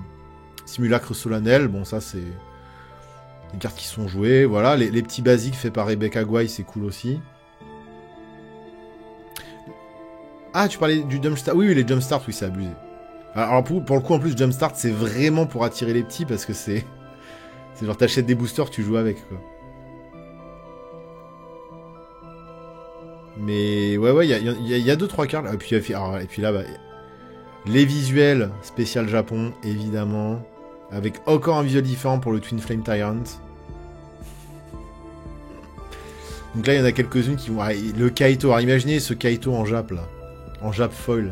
Simulacre solennel, bon ça c'est des cartes qui sont jouées, voilà, les petits basiques faits par Rebecca Guay, c'est cool aussi. Ah, tu parlais du Jumpstart, oui, les Jumpstart, oui, c'est abusé. Alors pour le coup, en plus, Jumpstart, c'est vraiment pour attirer les petits, parce que c'est genre t'achètes des boosters, tu joues avec, quoi. Mais ouais, il y a 2-3 cartes, et puis là, bah, les visuels spécial Japon, évidemment. Avec encore un visuel différent pour le Twin Flame Tyrant. Donc là, il y en a quelques-unes qui vont... le Kaito, alors imaginez ce Kaito en Jap, là. En Jap foil.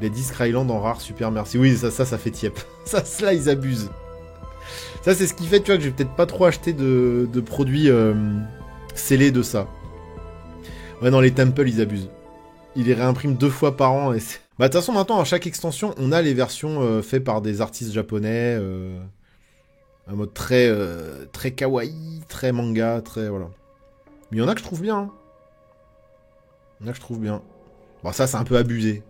Les Disc Island en rare, super merci. Oui, ça fait tiep. Ça, là, ils abusent. Ça, c'est ce qui fait, tu vois, que je vais peut-être pas trop acheter de produits scellés de ça. Ouais, non, les Temple, ils abusent. Ils les réimpriment 2 fois par an et c'est... Bah de toute façon maintenant à chaque extension on a les versions faites par des artistes japonais, un mode très très kawaii, très manga, très voilà. Mais il y en a que je trouve bien. Hein. Il y en a que je trouve bien. Bon ça c'est un peu abusé.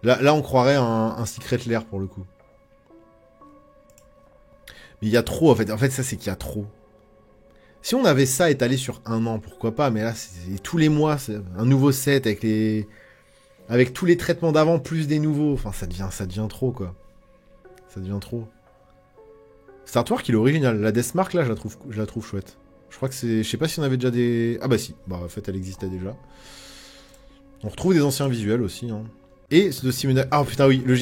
Là on croirait un Secret Lair pour le coup. Mais il y a trop en fait ça c'est qu'il y a trop. Si on avait ça étalé sur un an pourquoi pas, mais là c'est tous les mois c'est un nouveau set avec les... Avec tous les traitements d'avant, plus des nouveaux. Enfin, ça devient trop, quoi. Ça devient trop. Cet artwork, il est original. La Deathmark, là, je la trouve chouette. Je crois que c'est... Je sais pas si on avait déjà des... Ah bah si. Bah, en fait, elle existait déjà. On retrouve des anciens visuels aussi, hein. Et de Simona... Ah, putain, oui, le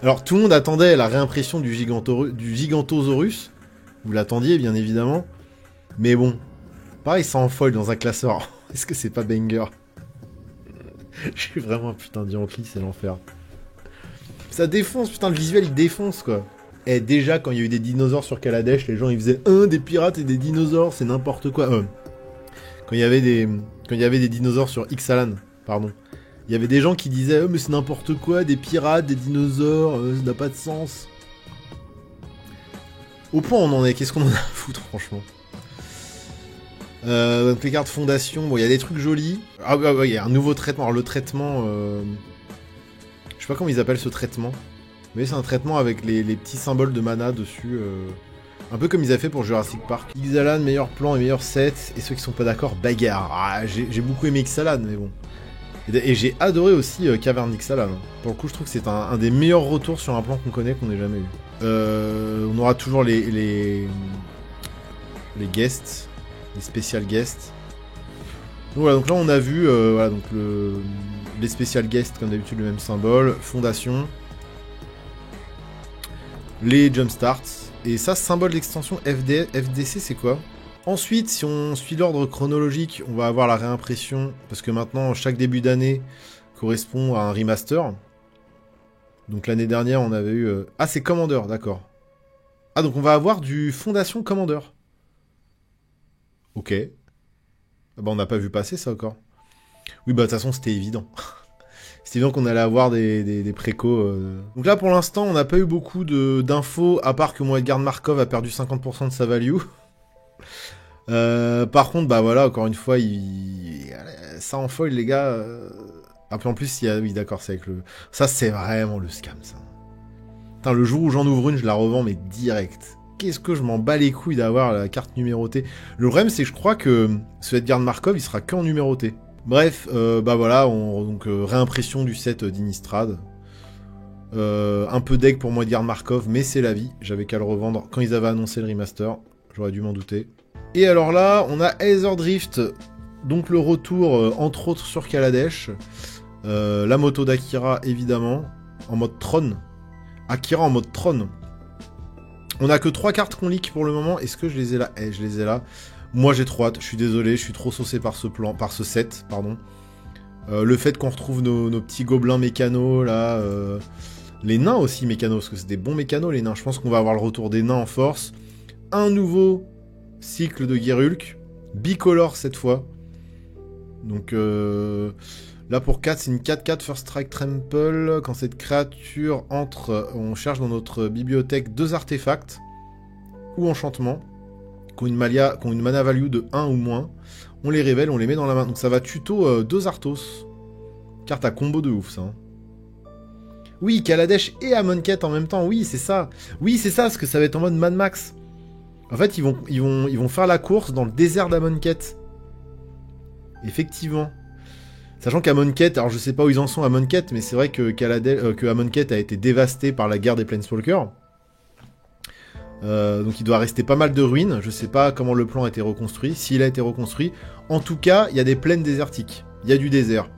Alors, tout le monde attendait la réimpression du Gigantosaurus. Vous l'attendiez, bien évidemment. Mais bon. Pareil, ça en foil dans un classeur. Est-ce que c'est pas banger? Je suis vraiment un putain d'Yankee, c'est l'enfer. Ça défonce, putain, le visuel il défonce quoi. Et déjà, quand il y a eu des dinosaures sur Kaladesh, les gens ils faisaient des pirates et des dinosaures, c'est n'importe quoi. Quand il y avait des dinosaures sur Ixalan, pardon. Il y avait des gens qui disaient mais c'est n'importe quoi, des pirates, des dinosaures, ça n'a pas de sens. Au point où on en est, qu'est-ce qu'on en a à foutre franchement. Donc les cartes fondation, bon il y a des trucs jolis. Ah ouais, il y a un nouveau traitement. Alors le traitement, je sais pas comment ils appellent ce traitement, mais c'est un traitement avec les petits symboles de mana dessus, un peu comme ils avaient fait pour Jurassic Park. Ixalan, meilleur plan et meilleur set, et ceux qui sont pas d'accord, bagarre. Ah, j'ai beaucoup aimé Ixalan, mais bon. Et j'ai adoré aussi Cavern Ixalan. Pour le coup, je trouve que c'est un des meilleurs retours sur un plan qu'on connaît, qu'on n'ait jamais eu. On aura toujours les guests. Les spécial guests. Donc voilà, donc là on a vu voilà, donc les spécial guests, comme d'habitude le même symbole, fondation, les jumpstarts, et ça symbole d'extension FDC c'est quoi? Ensuite, si on suit l'ordre chronologique, on va avoir la réimpression, parce que maintenant chaque début d'année correspond à un remaster. Donc l'année dernière on avait eu... Ah c'est Commander, d'accord. Ah donc on va avoir du Fondation Commander. Ok. Ah bah on n'a pas vu passer ça encore. Oui bah de toute façon c'était évident. C'était évident qu'on allait avoir des précos. Donc là pour l'instant on n'a pas eu beaucoup d'infos, à part que mon Edgar Markov a perdu 50% de sa value. Par contre bah voilà, encore une fois, ça en foil les gars. Ah puis en plus il y a... Oui d'accord, c'est avec le... Ça c'est vraiment le scam ça. Putain, le jour où j'en ouvre une, je la revends mais direct. Qu'est-ce que je m'en bats les couilles d'avoir la carte numérotée. Le problème, c'est que je crois que ce Edgar Markov, il sera qu'en numéroté. Bref, bah voilà, donc réimpression du set d'Innistrad. Un peu deck pour moi Edgar Markov, mais c'est la vie. J'avais qu'à le revendre quand ils avaient annoncé le remaster. J'aurais dû m'en douter. Et alors là, on a Aether Drift, donc le retour, entre autres, sur Kaladesh. La moto d'Akira, évidemment. En mode Tron. Akira en mode Tron. On a que 3 cartes qu'on leak pour le moment. Est-ce que je les ai là? Eh, je les ai là. Moi, j'ai trop hâte. Je suis désolé, je suis trop saucé par ce set, pardon. Le fait qu'on retrouve nos petits gobelins mécanos, là. Les nains aussi mécanos, parce que c'est des bons mécanos, les nains. Je pense qu'on va avoir le retour des nains en force. Un nouveau cycle de Gerulk. Bicolore cette fois. Donc, là pour 4, c'est une 4-4 First Strike Trample. Quand cette créature entre, on cherche dans notre bibliothèque 2 artefacts ou enchantements qui ont une mana value de 1 ou moins. On les révèle, on les met dans la main. Donc ça va tuto 2 Arthos. Carte à combo de ouf, ça. Hein. Oui, Kaladesh et Amonkhet en même temps. Oui, c'est ça. Oui, c'est ça, parce que ça va être en mode Mad Max. En fait, ils vont faire la course dans le désert d'Amonkhet. Effectivement. Sachant qu'Amonkhet, alors je sais pas où ils en sont Amonkhet, mais c'est vrai que Amonkhet a été dévasté par la guerre des Planeswalkers. Donc il doit rester pas mal de ruines. Je sais pas comment le plan a été reconstruit, s'il a été reconstruit. En tout cas, il y a des plaines désertiques. Il y a du désert.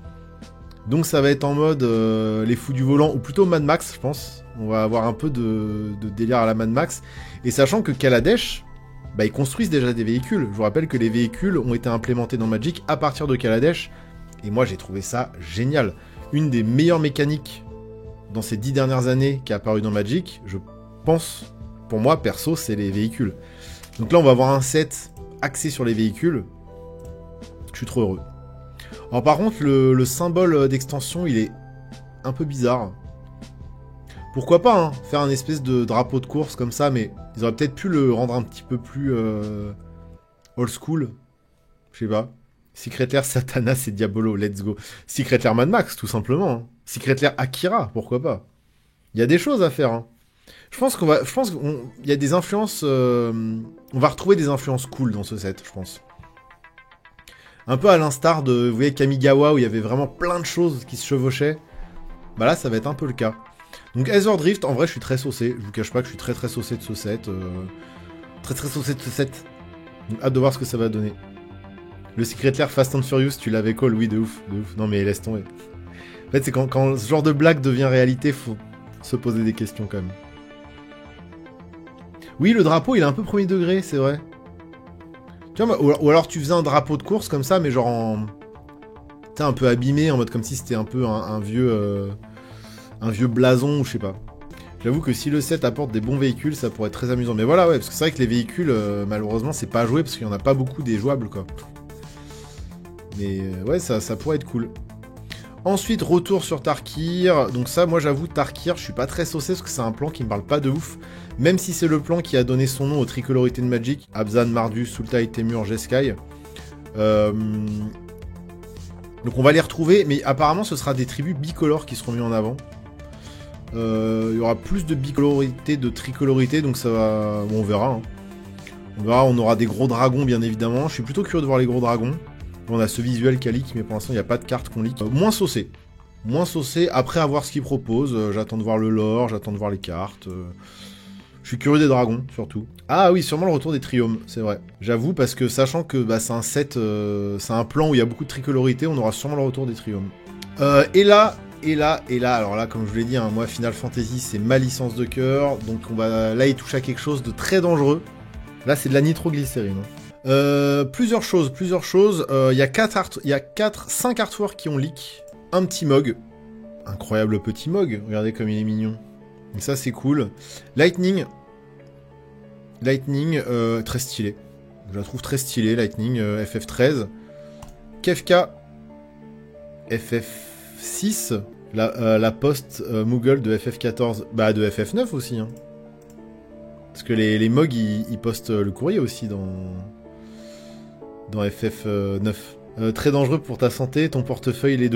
Donc ça va être en mode les fous du volant, ou plutôt Mad Max, je pense. On va avoir un peu de délire à la Mad Max. Et sachant que Kaladesh, bah, ils construisent déjà des véhicules. Je vous rappelle que les véhicules ont été implémentés dans Magic à partir de Kaladesh. Et moi, j'ai trouvé ça génial. Une des meilleures mécaniques dans ces 10 dernières années qui a apparu dans Magic, je pense, pour moi, perso, c'est les véhicules. Donc là, on va avoir un set axé sur les véhicules. Je suis trop heureux. Alors par contre, le symbole d'extension, il est un peu bizarre. Pourquoi pas, hein, faire un espèce de drapeau de course comme ça, mais ils auraient peut-être pu le rendre un petit peu plus old school. Je sais pas. Secret Lair Satanas et Diabolo, let's go. Secret Lair Mad Max, tout simplement. Hein. Secret Lair Akira, pourquoi pas. Il y a des choses à faire. Hein. Je pense qu'il y a des influences... on va retrouver des influences cool dans ce set, je pense. Un peu à l'instar de, vous voyez, Kamigawa, où il y avait vraiment plein de choses qui se chevauchaient. Bah là, ça va être un peu le cas. Donc Aether Drift, en vrai, je suis très saucé. Je vous cache pas que je suis très très saucé de ce set. Très saucé de ce set. Donc hâte de voir ce que ça va donner. Le Secret Lair Fast and Furious, tu l'avais call, oui, de ouf, de ouf. Non mais laisse tomber. En fait, c'est quand ce genre de blague devient réalité, faut se poser des questions quand même. Oui, le drapeau, il est un peu premier degré, c'est vrai. Tu vois, ou alors tu faisais un drapeau de course comme ça, mais genre en... Tu sais, un peu abîmé, en mode comme si c'était un peu un vieux blason, ou je sais pas. J'avoue que si le set apporte des bons véhicules, ça pourrait être très amusant. Mais voilà, ouais, parce que c'est vrai que les véhicules, malheureusement, c'est pas à jouer, parce qu'il y en a pas beaucoup des jouables, quoi. Mais ouais, ça pourrait être cool. Ensuite, retour sur Tarkir. Donc ça, moi j'avoue, Tarkir, je suis pas très saucé parce que c'est un plan qui me parle pas de ouf. Même si c'est le plan qui a donné son nom aux tricolorités de Magic. Abzan, Mardus, Sultai, Temur, Jeskai. Donc on va les retrouver, mais apparemment ce sera des tribus bicolores qui seront mis en avant. Il y aura plus de bicolorité, de tricolorité, donc ça va... Bon, on verra. Hein. On verra, on aura des gros dragons, bien évidemment. Je suis plutôt curieux de voir les gros dragons. On a ce visuel qui a leak, mais pour l'instant, il n'y a pas de carte qu'on leak. Moins saucé. Moins saucé, après à voir ce qu'ils proposent. J'attends de voir le lore, j'attends de voir les cartes. Je suis curieux des dragons, surtout. Ah oui, sûrement le retour des triomes, c'est vrai. J'avoue, parce que sachant que bah, c'est un set, c'est un plan où il y a beaucoup de tricolorité, on aura sûrement le retour des triomes. Et là, alors là, comme je vous l'ai dit, hein, moi, Final Fantasy, c'est ma licence de cœur. Donc là, il touche à quelque chose de très dangereux. Là, c'est de la nitroglycérine. Plusieurs choses. Il y a 5 artworks qui ont leak. Un petit Mog. Incroyable petit Mog. Regardez comme il est mignon. Donc ça, c'est cool. Lightning, très stylé. Je la trouve très stylée, Lightning, FF13. Kefka, FF6. La post Moogle de FF14. Bah, de FF9 aussi. Hein. Parce que les Mog, ils postent le courrier aussi dans FF9. Très dangereux pour ta santé, ton portefeuille, les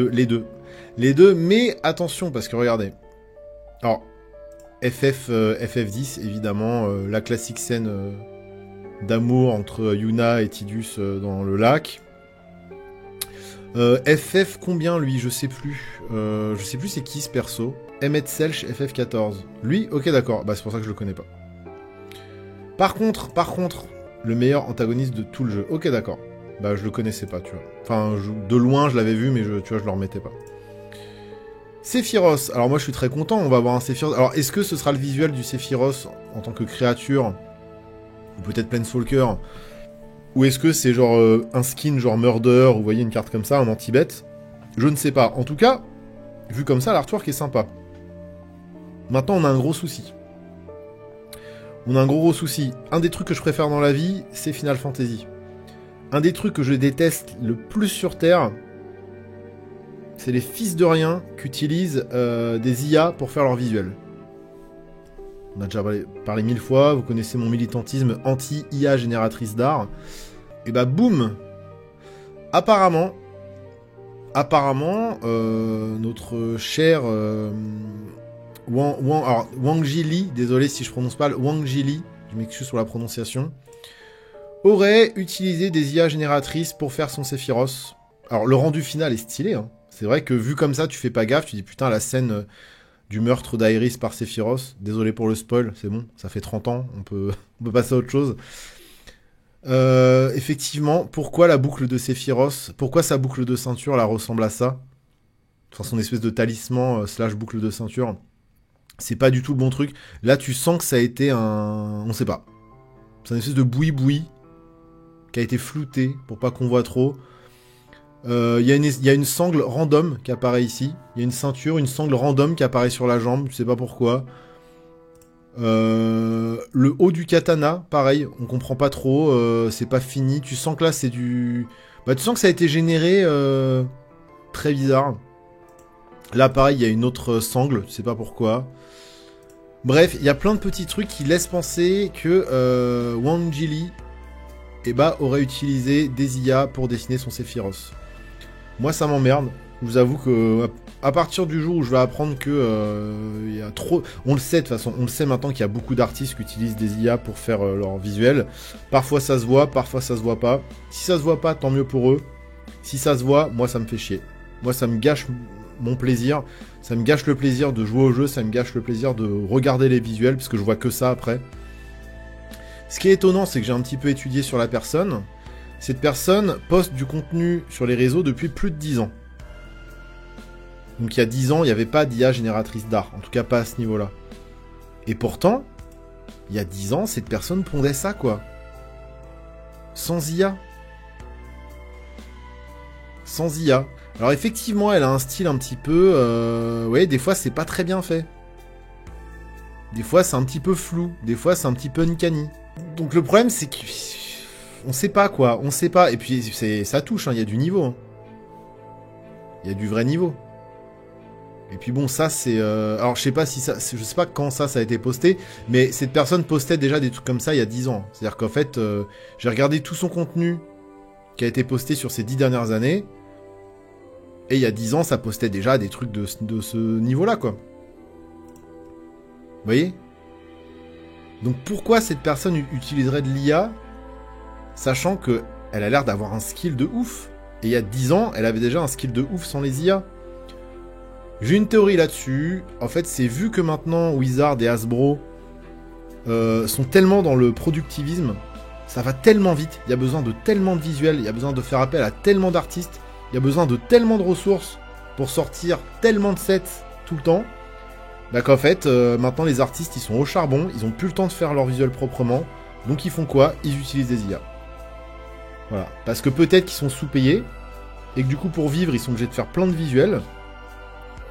deux, mais attention, parce que regardez. Alors, FF10, évidemment, la classique scène d'amour entre Yuna et Tidus dans le lac. FF combien, lui? Je sais plus. Je sais plus c'est qui ce perso. Emmet Selch, FF14. Lui, ok, d'accord. Bah, c'est pour ça que je le connais pas. Par contre, le meilleur antagoniste de tout le jeu. Ok, d'accord. Bah, je le connaissais pas, tu vois. Enfin, de loin, je l'avais vu, mais tu vois, je le remettais pas. Sephiroth, alors moi je suis très content, on va avoir un Sephiroth. Alors est-ce que ce sera le visuel du Sephiroth en tant que créature, ou peut-être Planeswalker, ou est-ce que c'est genre un skin genre Murder, vous voyez une carte comme ça, un anti-bet? Je ne sais pas. En tout cas, vu comme ça, l'artwork est sympa. Maintenant, on a un gros souci. On a un gros souci. Un des trucs que je préfère dans la vie, c'est Final Fantasy. Un des trucs que je déteste le plus sur Terre, c'est les fils de rien qu'utilisent des IA pour faire leur visuel. On a déjà parlé 1000 fois, vous connaissez mon militantisme anti-IA génératrice d'art. Et bah boum! Apparemment, notre cher Wang Jili, désolé si je prononce pas, Wang Jili, je m'excuse sur la prononciation, aurait utilisé des IA génératrices pour faire son Sephiroth. Alors le rendu final est stylé, hein. C'est vrai que vu comme ça, tu fais pas gaffe, tu dis putain la scène du meurtre d'Aeris par Sephiroth, désolé pour le spoil, c'est bon, ça fait 30 ans, on peut passer à autre chose. Effectivement, pourquoi la boucle de Sephiroth, pourquoi sa boucle de ceinture la ressemble à ça? Enfin, son espèce de talisman slash boucle de ceinture. C'est pas du tout le bon truc. Là, tu sens que ça a été un... On sait pas. C'est une espèce de boui-boui qui a été flouté pour pas qu'on voit trop. Il y a une sangle random qui apparaît ici. Il y a une ceinture, une sangle random qui apparaît sur la jambe. Je sais pas pourquoi. Le haut du katana, pareil, on comprend pas trop, c'est pas fini, tu sens que là c'est du... Bah tu sens que ça a été généré très bizarre. Là pareil, il y a une autre sangle, je sais pas pourquoi. Bref, il y a plein de petits trucs qui laissent penser que Wang Jili aurait utilisé des IA pour dessiner son Sephiroth. Moi ça m'emmerde, je vous avoue que... À partir du jour où je vais apprendre que y a trop... On le sait de toute façon, on le sait maintenant qu'il y a beaucoup d'artistes qui utilisent des IA pour faire leur visuel. Parfois ça se voit, parfois ça se voit pas. Si ça se voit pas, tant mieux pour eux. Si ça se voit, moi ça me fait chier. Moi ça me gâche mon plaisir. Ça me gâche le plaisir de jouer au jeu, ça me gâche le plaisir de regarder les visuels, parce que je vois que ça après. Ce qui est étonnant, c'est que j'ai un petit peu étudié sur la personne. Cette personne poste du contenu sur les réseaux depuis plus de 10 ans. Donc il y a 10 ans, il n'y avait pas d'IA génératrice d'art, en tout cas pas à ce niveau-là. Et pourtant, il y a 10 ans, cette personne pondait ça, quoi. Sans IA. Sans IA. Alors effectivement, elle a un style un petit peu... Vous voyez, des fois, c'est pas très bien fait. Des fois, c'est un petit peu flou. Des fois, c'est un petit peu uncanny. Donc le problème, c'est que... On sait pas, quoi. On sait pas. Et puis, ça touche, hein. Il y a du niveau. Hein. Il y a du vrai niveau. Et puis bon, ça c'est... Alors je sais pas si ça... Je sais pas quand ça a été posté, mais cette personne postait déjà des trucs comme ça il y a 10 ans. C'est-à-dire qu'en fait, j'ai regardé tout son contenu qui a été posté sur ces 10 dernières années, et il y a 10 ans, ça postait déjà des trucs de ce niveau-là, quoi. Vous voyez? Donc pourquoi cette personne utiliserait de l'IA, sachant que elle a l'air d'avoir un skill de ouf? Et il y a 10 ans, elle avait déjà un skill de ouf sans les IA. J'ai une théorie là-dessus. En fait, c'est vu que maintenant Wizard et Hasbro sont tellement dans le productivisme, ça va tellement vite, il y a besoin de tellement de visuels, il y a besoin de faire appel à tellement d'artistes, il y a besoin de tellement de ressources pour sortir tellement de sets tout le temps, bah qu'en fait, maintenant les artistes ils sont au charbon, ils ont plus le temps de faire leur visuel proprement, donc ils font quoi? Ils utilisent des IA. Voilà. Parce que peut-être qu'ils sont sous-payés, et que du coup pour vivre ils sont obligés de faire plein de visuels.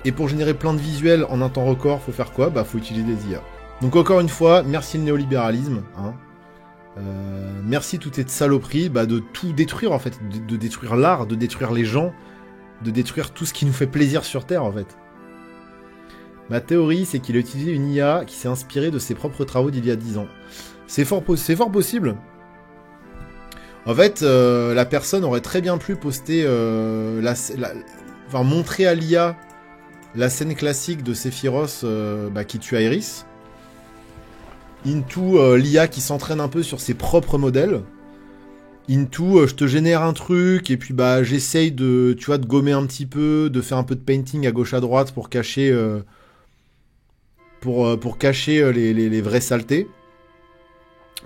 Et pour générer plein de visuels en un temps record, faut faire quoi? Bah faut utiliser des IA. Donc encore une fois, merci le néolibéralisme. Hein. Merci toutes ces saloperies de tout détruire en fait. De détruire l'art, de détruire les gens, de détruire tout ce qui nous fait plaisir sur Terre en fait. Ma théorie, c'est qu'il a utilisé une IA qui s'est inspirée de ses propres travaux d'il y a 10 ans. C'est fort possible. En fait, la personne aurait très bien pu poster... enfin, montrer à l'IA... la scène classique de Sephiroth qui tue Aeris. Into l'IA qui s'entraîne un peu sur ses propres modèles. Into je te génère un truc et puis j'essaye de gommer un petit peu, de faire un peu de painting à gauche à droite pour cacher pour cacher les vraies saletés.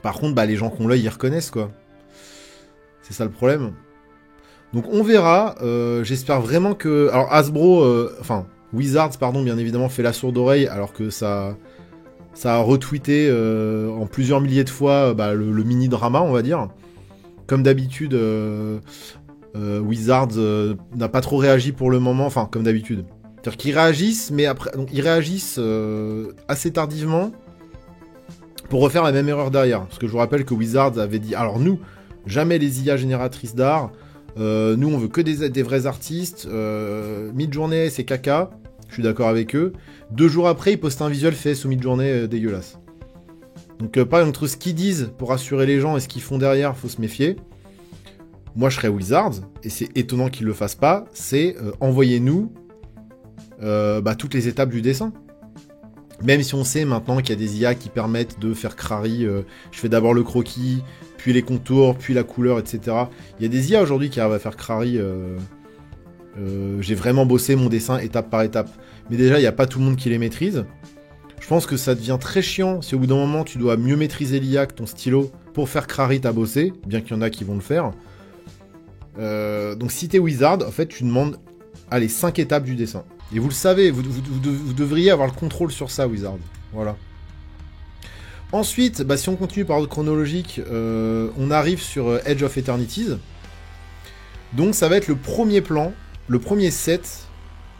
Par contre les gens qui ont l'œil ils reconnaissent quoi. C'est ça le problème. Donc on verra. J'espère vraiment que... Alors Hasbro... Wizards, pardon, bien évidemment, fait la sourde oreille, alors que ça a retweeté en plusieurs milliers de fois le mini-drama, on va dire. Comme d'habitude, Wizards n'a pas trop réagi pour le moment, enfin, comme d'habitude. C'est-à-dire qu'ils réagissent, mais après, donc, ils réagissent assez tardivement pour refaire la même erreur derrière. Parce que je vous rappelle que Wizards avait dit, alors nous, jamais les IA génératrices d'art, nous on veut que des vrais artistes, Midjourney c'est caca, je suis d'accord avec eux. 2 jours après, ils postent un visuel fait sous Midjourney dégueulasse. Donc pas entre ce qu'ils disent pour rassurer les gens et ce qu'ils font derrière, faut se méfier. Moi je serais Wizards, et c'est étonnant qu'ils le fassent pas, c'est envoyez-nous toutes les étapes du dessin. Même si on sait maintenant qu'il y a des IA qui permettent de faire crari, je fais d'abord le croquis, puis les contours, puis la couleur, etc. Il y a des IA aujourd'hui qui arrivent à faire crari. J'ai vraiment bossé mon dessin étape par étape. Mais déjà, il n'y a pas tout le monde qui les maîtrise. Je pense que ça devient très chiant si au bout d'un moment tu dois mieux maîtriser l'IA que ton stylo pour faire crari ta bossé, bien qu'il y en a qui vont le faire. Donc si t'es Wizard, en fait tu demandes 5 étapes du dessin. Et vous le savez, vous devriez avoir le contrôle sur ça, Wizard. Voilà. Ensuite, si on continue par ordre chronologique, on arrive sur Edge of Eternities. Donc ça va être le premier plan, le premier set,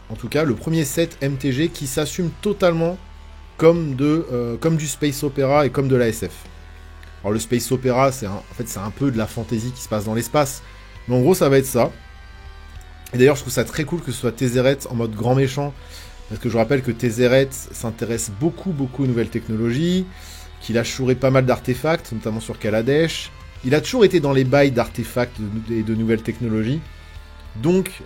en tout cas le premier set MTG qui s'assume totalement comme du space opera et comme de la SF. Alors le space opera, c'est un peu de la fantasy qui se passe dans l'espace. Mais en gros, ça va être ça. Et d'ailleurs, je trouve ça très cool que ce soit Tezzeret en mode grand méchant. Parce que je rappelle que Tezzeret s'intéresse beaucoup aux nouvelles technologies. Qu'il a chouré pas mal d'artefacts, notamment sur Kaladesh. Il a toujours été dans les bails d'artefacts et de nouvelles technologies. Donc,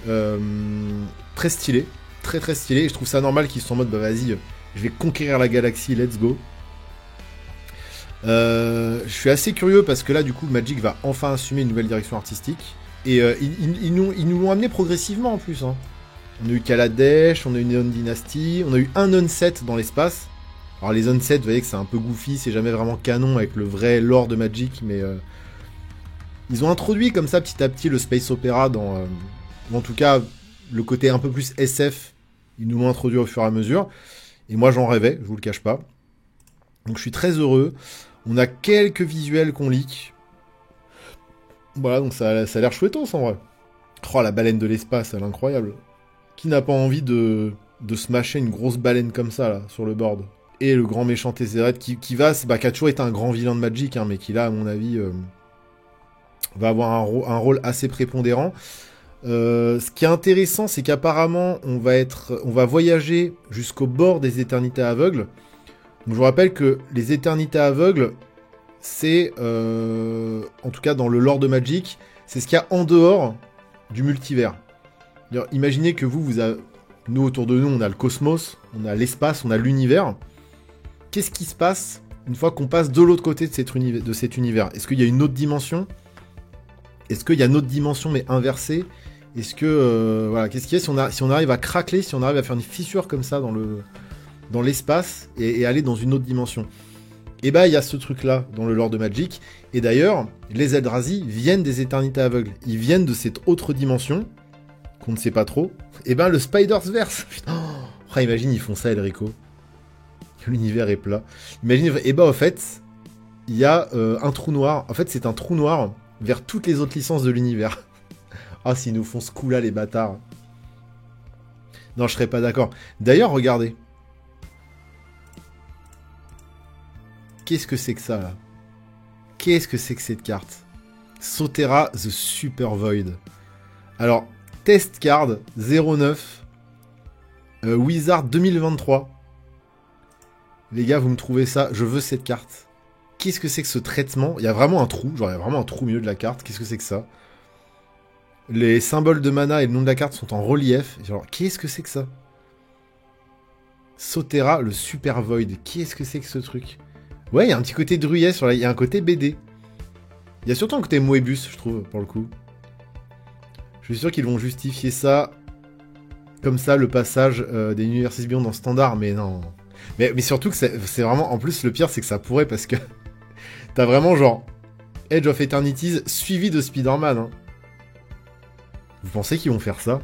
très stylé. Très stylé. Et je trouve ça normal qu'ils soient en mode, vas-y, je vais conquérir la galaxie, let's go. Je suis assez curieux parce que là, du coup, Magic va enfin assumer une nouvelle direction artistique. Et ils nous l'ont amené progressivement en plus. Hein. On a eu Kaladesh, on a eu Neon Dynasty, on a eu un Onset dans l'espace. Alors les Onset, vous voyez que c'est un peu goofy, c'est jamais vraiment canon avec le vrai lore de Magic, mais ils ont introduit comme ça petit à petit le space opera ou en tout cas le côté un peu plus SF. Ils nous l'ont introduit au fur et à mesure. Et moi j'en rêvais, je vous le cache pas. Donc je suis très heureux. On a quelques visuels qu'on leak. Voilà, donc ça a l'air chouettos en vrai. Oh, la baleine de l'espace, elle est incroyable. Qui n'a pas envie de smasher une grosse baleine comme ça, là, sur le board. Et le grand méchant Tezzeret, qui a toujours été un grand vilain de Magic, hein, mais qui là, à mon avis, va avoir un rôle assez prépondérant. Ce qui est intéressant, c'est qu'apparemment, on va voyager jusqu'au bord des éternités aveugles. Donc, je vous rappelle que les éternités aveugles, c'est, en tout cas dans le lore de Magic, c'est ce qu'il y a en dehors du multivers. Imaginez que nous autour de nous, on a le cosmos, on a l'espace, on a l'univers. Qu'est-ce qui se passe une fois qu'on passe de l'autre côté de cet univers? Est-ce qu'il y a une autre dimension? Est-ce qu'il y a une autre dimension mais inversée? Est-ce que... voilà, qu'est-ce qu'il y a si on arrive à craquer, si on arrive à faire une fissure comme ça dans l'espace et aller dans une autre dimension? Et il y a ce truc-là dans le lore de Magic. Et d'ailleurs, les Eldrazi viennent des éternités aveugles. Ils viennent de cette autre dimension, qu'on ne sait pas trop. Et le Spider's Verse. Oh, imagine, ils font ça, Elrico. L'univers est plat. Imagine, en fait, il y a un trou noir. En fait, c'est un trou noir vers toutes les autres licences de l'univers. Ah, s'ils nous font ce coup-là, les bâtards. Non, je serais pas d'accord. D'ailleurs, regardez. Qu'est-ce que c'est que ça, là? Qu'est-ce que c'est que cette carte? Sotera the Super Void. Alors, test card 09. Wizard 2023. Les gars, vous me trouvez ça? Je veux cette carte. Qu'est-ce que c'est que ce traitement? Il y a vraiment un trou. Genre, il y a vraiment un trou au milieu de la carte. Qu'est-ce que c'est que ça? Les symboles de mana et le nom de la carte sont en relief. Genre, qu'est-ce que c'est que ça? Sotera, le Super Void. Qu'est-ce que c'est que ce truc? Ouais, il y a un petit côté Druillet sur il y a un côté BD. Il y a surtout un côté Moebius, je trouve, pour le coup. Je suis sûr qu'ils vont justifier ça comme ça, le passage des Universes Beyond en standard, mais non. Mais surtout que c'est vraiment... En plus, le pire, c'est que ça pourrait, parce que t'as vraiment, genre, Edge of Eternities suivi de Spider-Man. Hein. Vous pensez qu'ils vont faire ça?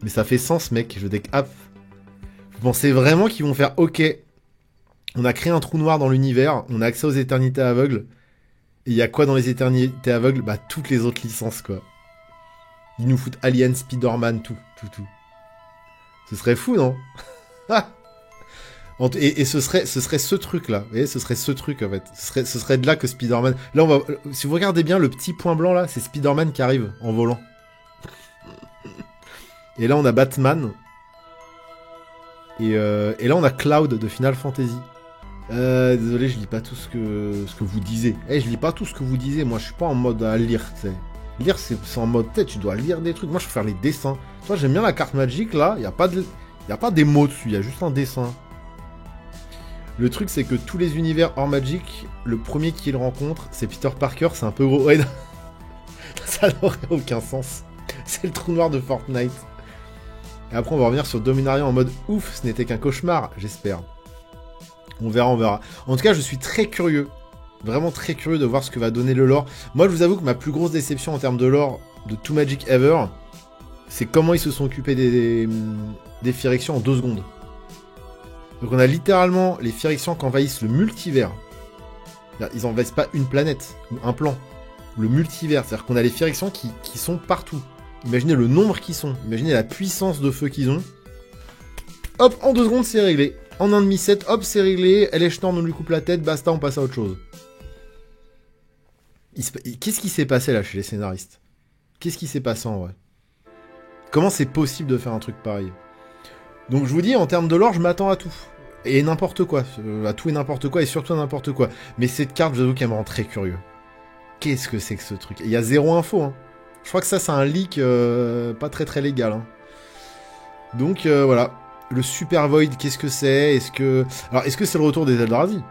Mais ça fait sens, mec. Je deck app. Vous pensez vraiment qu'ils vont faire OK, on a créé un trou noir dans l'univers, on a accès aux éternités aveugles. Et il y a quoi dans les éternités aveugles? Bah, toutes les autres licences, quoi. Ils nous foutent Alien, Spider-Man, tout. Ce serait fou, non? Et ce serait ce truc-là. Vous voyez, ce serait ce truc, en fait. Ce serait de là que Spider-Man... Là, on va... Si vous regardez bien, le petit point blanc, là, c'est Spider-Man qui arrive en volant. Et là, on a Batman. Et là, on a Cloud de Final Fantasy. Désolé, je lis pas tout ce que vous disiez. Je lis pas tout ce que vous disiez. Moi, je suis pas en mode à lire, tu sais. Lire, c'est en mode tête, tu dois lire des trucs. Moi, je peux faire les dessins. Toi, j'aime bien la carte Magic, là. Il y a pas des mots dessus, il y a juste un dessin. Le truc, c'est que tous les univers hors Magic, le premier qu'il rencontre, c'est Peter Parker. C'est un peu gros. Ouais, ça n'aurait aucun sens. C'est le trou noir de Fortnite. Et après, on va revenir sur Dominaria en mode ouf, ce n'était qu'un cauchemar, j'espère. On verra. En tout cas, je suis très curieux. Vraiment très curieux de voir ce que va donner le lore. Moi, je vous avoue que ma plus grosse déception en termes de lore de tout Magic Ever, c'est comment ils se sont occupés des Phyrexians en 2 secondes. Donc on a littéralement les Phyrexians qui envahissent le multivers. Ils envahissent pas une planète, ou un plan. Le multivers, c'est-à-dire qu'on a les Phyrexians qui sont partout. Imaginez le nombre qu'ils sont. Imaginez la puissance de feu qu'ils ont. Hop, en 2 secondes, c'est réglé. En 1,5 hop, c'est réglé. Eleshnorn, on lui coupe la tête, basta, on passe à autre chose. Qu'est-ce qui s'est passé là chez les scénaristes? Qu'est-ce qui s'est passé en vrai? Comment c'est possible de faire un truc pareil? Donc je vous dis, en termes de lore, je m'attends à tout. Et n'importe quoi. À tout et n'importe quoi, et surtout à n'importe quoi. Mais cette carte, j'avoue qu'elle me rend très curieux. Qu'est-ce que c'est que ce truc? Il y a 0 info, hein. Je crois que ça, c'est un leak pas très légal. Hein. Donc voilà. Le Super Void, qu'est-ce que c'est? Alors, est-ce que c'est le retour des Eldrazi?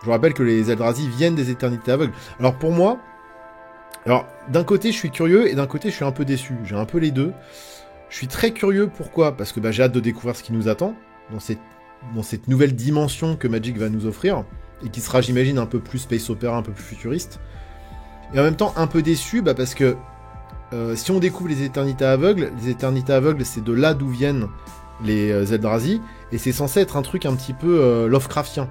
Je vous rappelle que les Eldrazi viennent des éternités aveugles. Alors pour moi, d'un côté je suis curieux et d'un côté je suis un peu déçu. J'ai un peu les deux. Je suis très curieux, pourquoi? Parce que j'ai hâte de découvrir ce qui nous attend dans cette nouvelle dimension que Magic va nous offrir et qui sera, j'imagine, un peu plus space opera, un peu plus futuriste. Et en même temps un peu déçu parce que si on découvre les éternités aveugles, c'est de là d'où viennent les Eldrazi et c'est censé être un truc un petit peu Lovecraftien.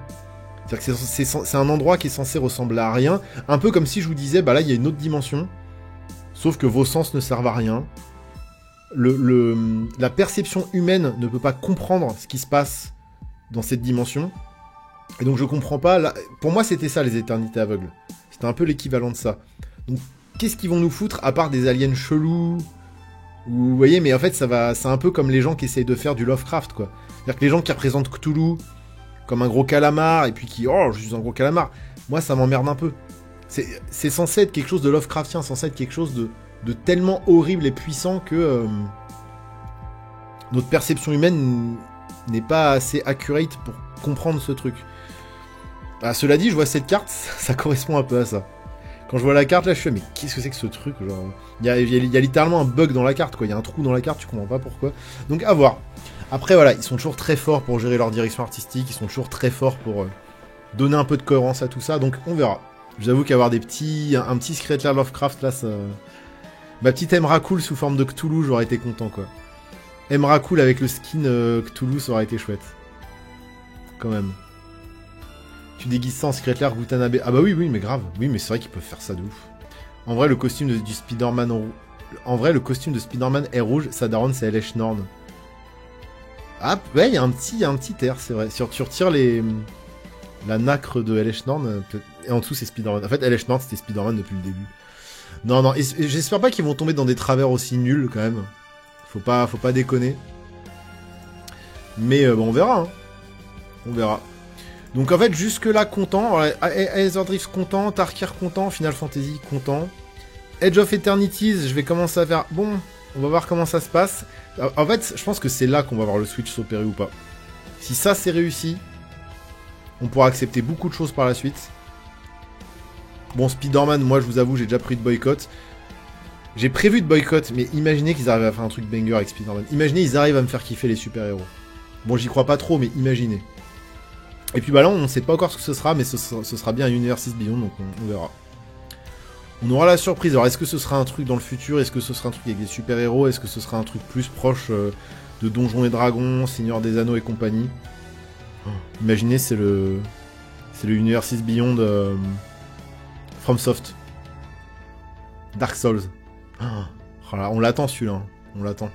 C'est-à-dire que c'est un endroit qui est censé ressembler à rien, un peu comme si je vous disais, là il y a une autre dimension, sauf que vos sens ne servent à rien. La perception humaine ne peut pas comprendre ce qui se passe dans cette dimension, et donc je comprends pas, pour moi c'était ça les éternités aveugles, c'était un peu l'équivalent de ça. Donc qu'est-ce qu'ils vont nous foutre à part des aliens chelous? Vous voyez, mais en fait c'est un peu comme les gens qui essayent de faire du Lovecraft, quoi. C'est-à-dire que les gens qui représentent Cthulhu comme un gros calamar, et puis je suis un gros calamar. Moi, ça m'emmerde un peu. C'est censé être quelque chose de Lovecraftien, censé être quelque chose de tellement horrible et puissant que notre perception humaine n'est pas assez accurate pour comprendre ce truc. Cela dit, je vois cette carte, ça correspond un peu à ça. Quand je vois la carte, là, je fais, mais qu'est-ce que c'est que ce truc? Genre, il y a littéralement un bug dans la carte, quoi. Il y a un trou dans la carte, tu comprends pas pourquoi. Donc, à voir. Après, voilà, ils sont toujours très forts pour gérer leur direction artistique, ils sont toujours très forts pour donner un peu de cohérence à tout ça, donc on verra. J'avoue qu'avoir un petit Secret Lair Lovecraft, là, ça... Ma petite Emrakul sous forme de Cthulhu, j'aurais été content, quoi. Emrakul avec le skin Cthulhu, ça aurait été chouette. Quand même. Tu déguises ça en Secret Lair Gutanabe. Ah bah oui, mais grave. Oui, mais c'est vrai qu'ils peuvent faire ça de ouf. En vrai, le costume du Spider-Man le costume de Spider-Man est rouge, sa daronne, c'est Eleshnorn. Ah, ouais, il y a un petit air, c'est vrai. Si tu retires la nacre de Eleshnorn, et en dessous, c'est Spider-Man. En fait, Eleshnorn, c'était Spider-Man depuis le début. Non, et j'espère pas qu'ils vont tomber dans des travers aussi nuls, quand même. Faut pas déconner. Mais bon, on verra, hein. On verra. Donc, en fait, jusque-là, content. Aether content, Tarkir content, Final Fantasy content. Edge of Eternities, je vais commencer à faire... Bon, on va voir comment ça se passe. En fait, je pense que c'est là qu'on va voir le switch s'opérer ou pas. Si ça, c'est réussi, on pourra accepter beaucoup de choses par la suite. Bon, Spider-Man, moi, je vous avoue, j'ai déjà pris de boycott. J'ai prévu de boycott, mais imaginez qu'ils arrivent à faire un truc banger avec Spider-Man. Imaginez, ils arrivent à me faire kiffer les super-héros. Bon, j'y crois pas trop, mais imaginez. Et puis là, on ne sait pas encore ce que ce sera, mais ce sera bien un Universe 6 Beyond, donc on verra. On aura la surprise. Alors, est-ce que ce sera un truc dans le futur? Est-ce que ce sera un truc avec des super-héros? Est-ce que ce sera un truc plus proche de Donjons et Dragons, Seigneur des Anneaux et compagnie? Imaginez, c'est le Universe Beyond FromSoft. Dark Souls. Oh là, on l'attend celui-là. On l'attend.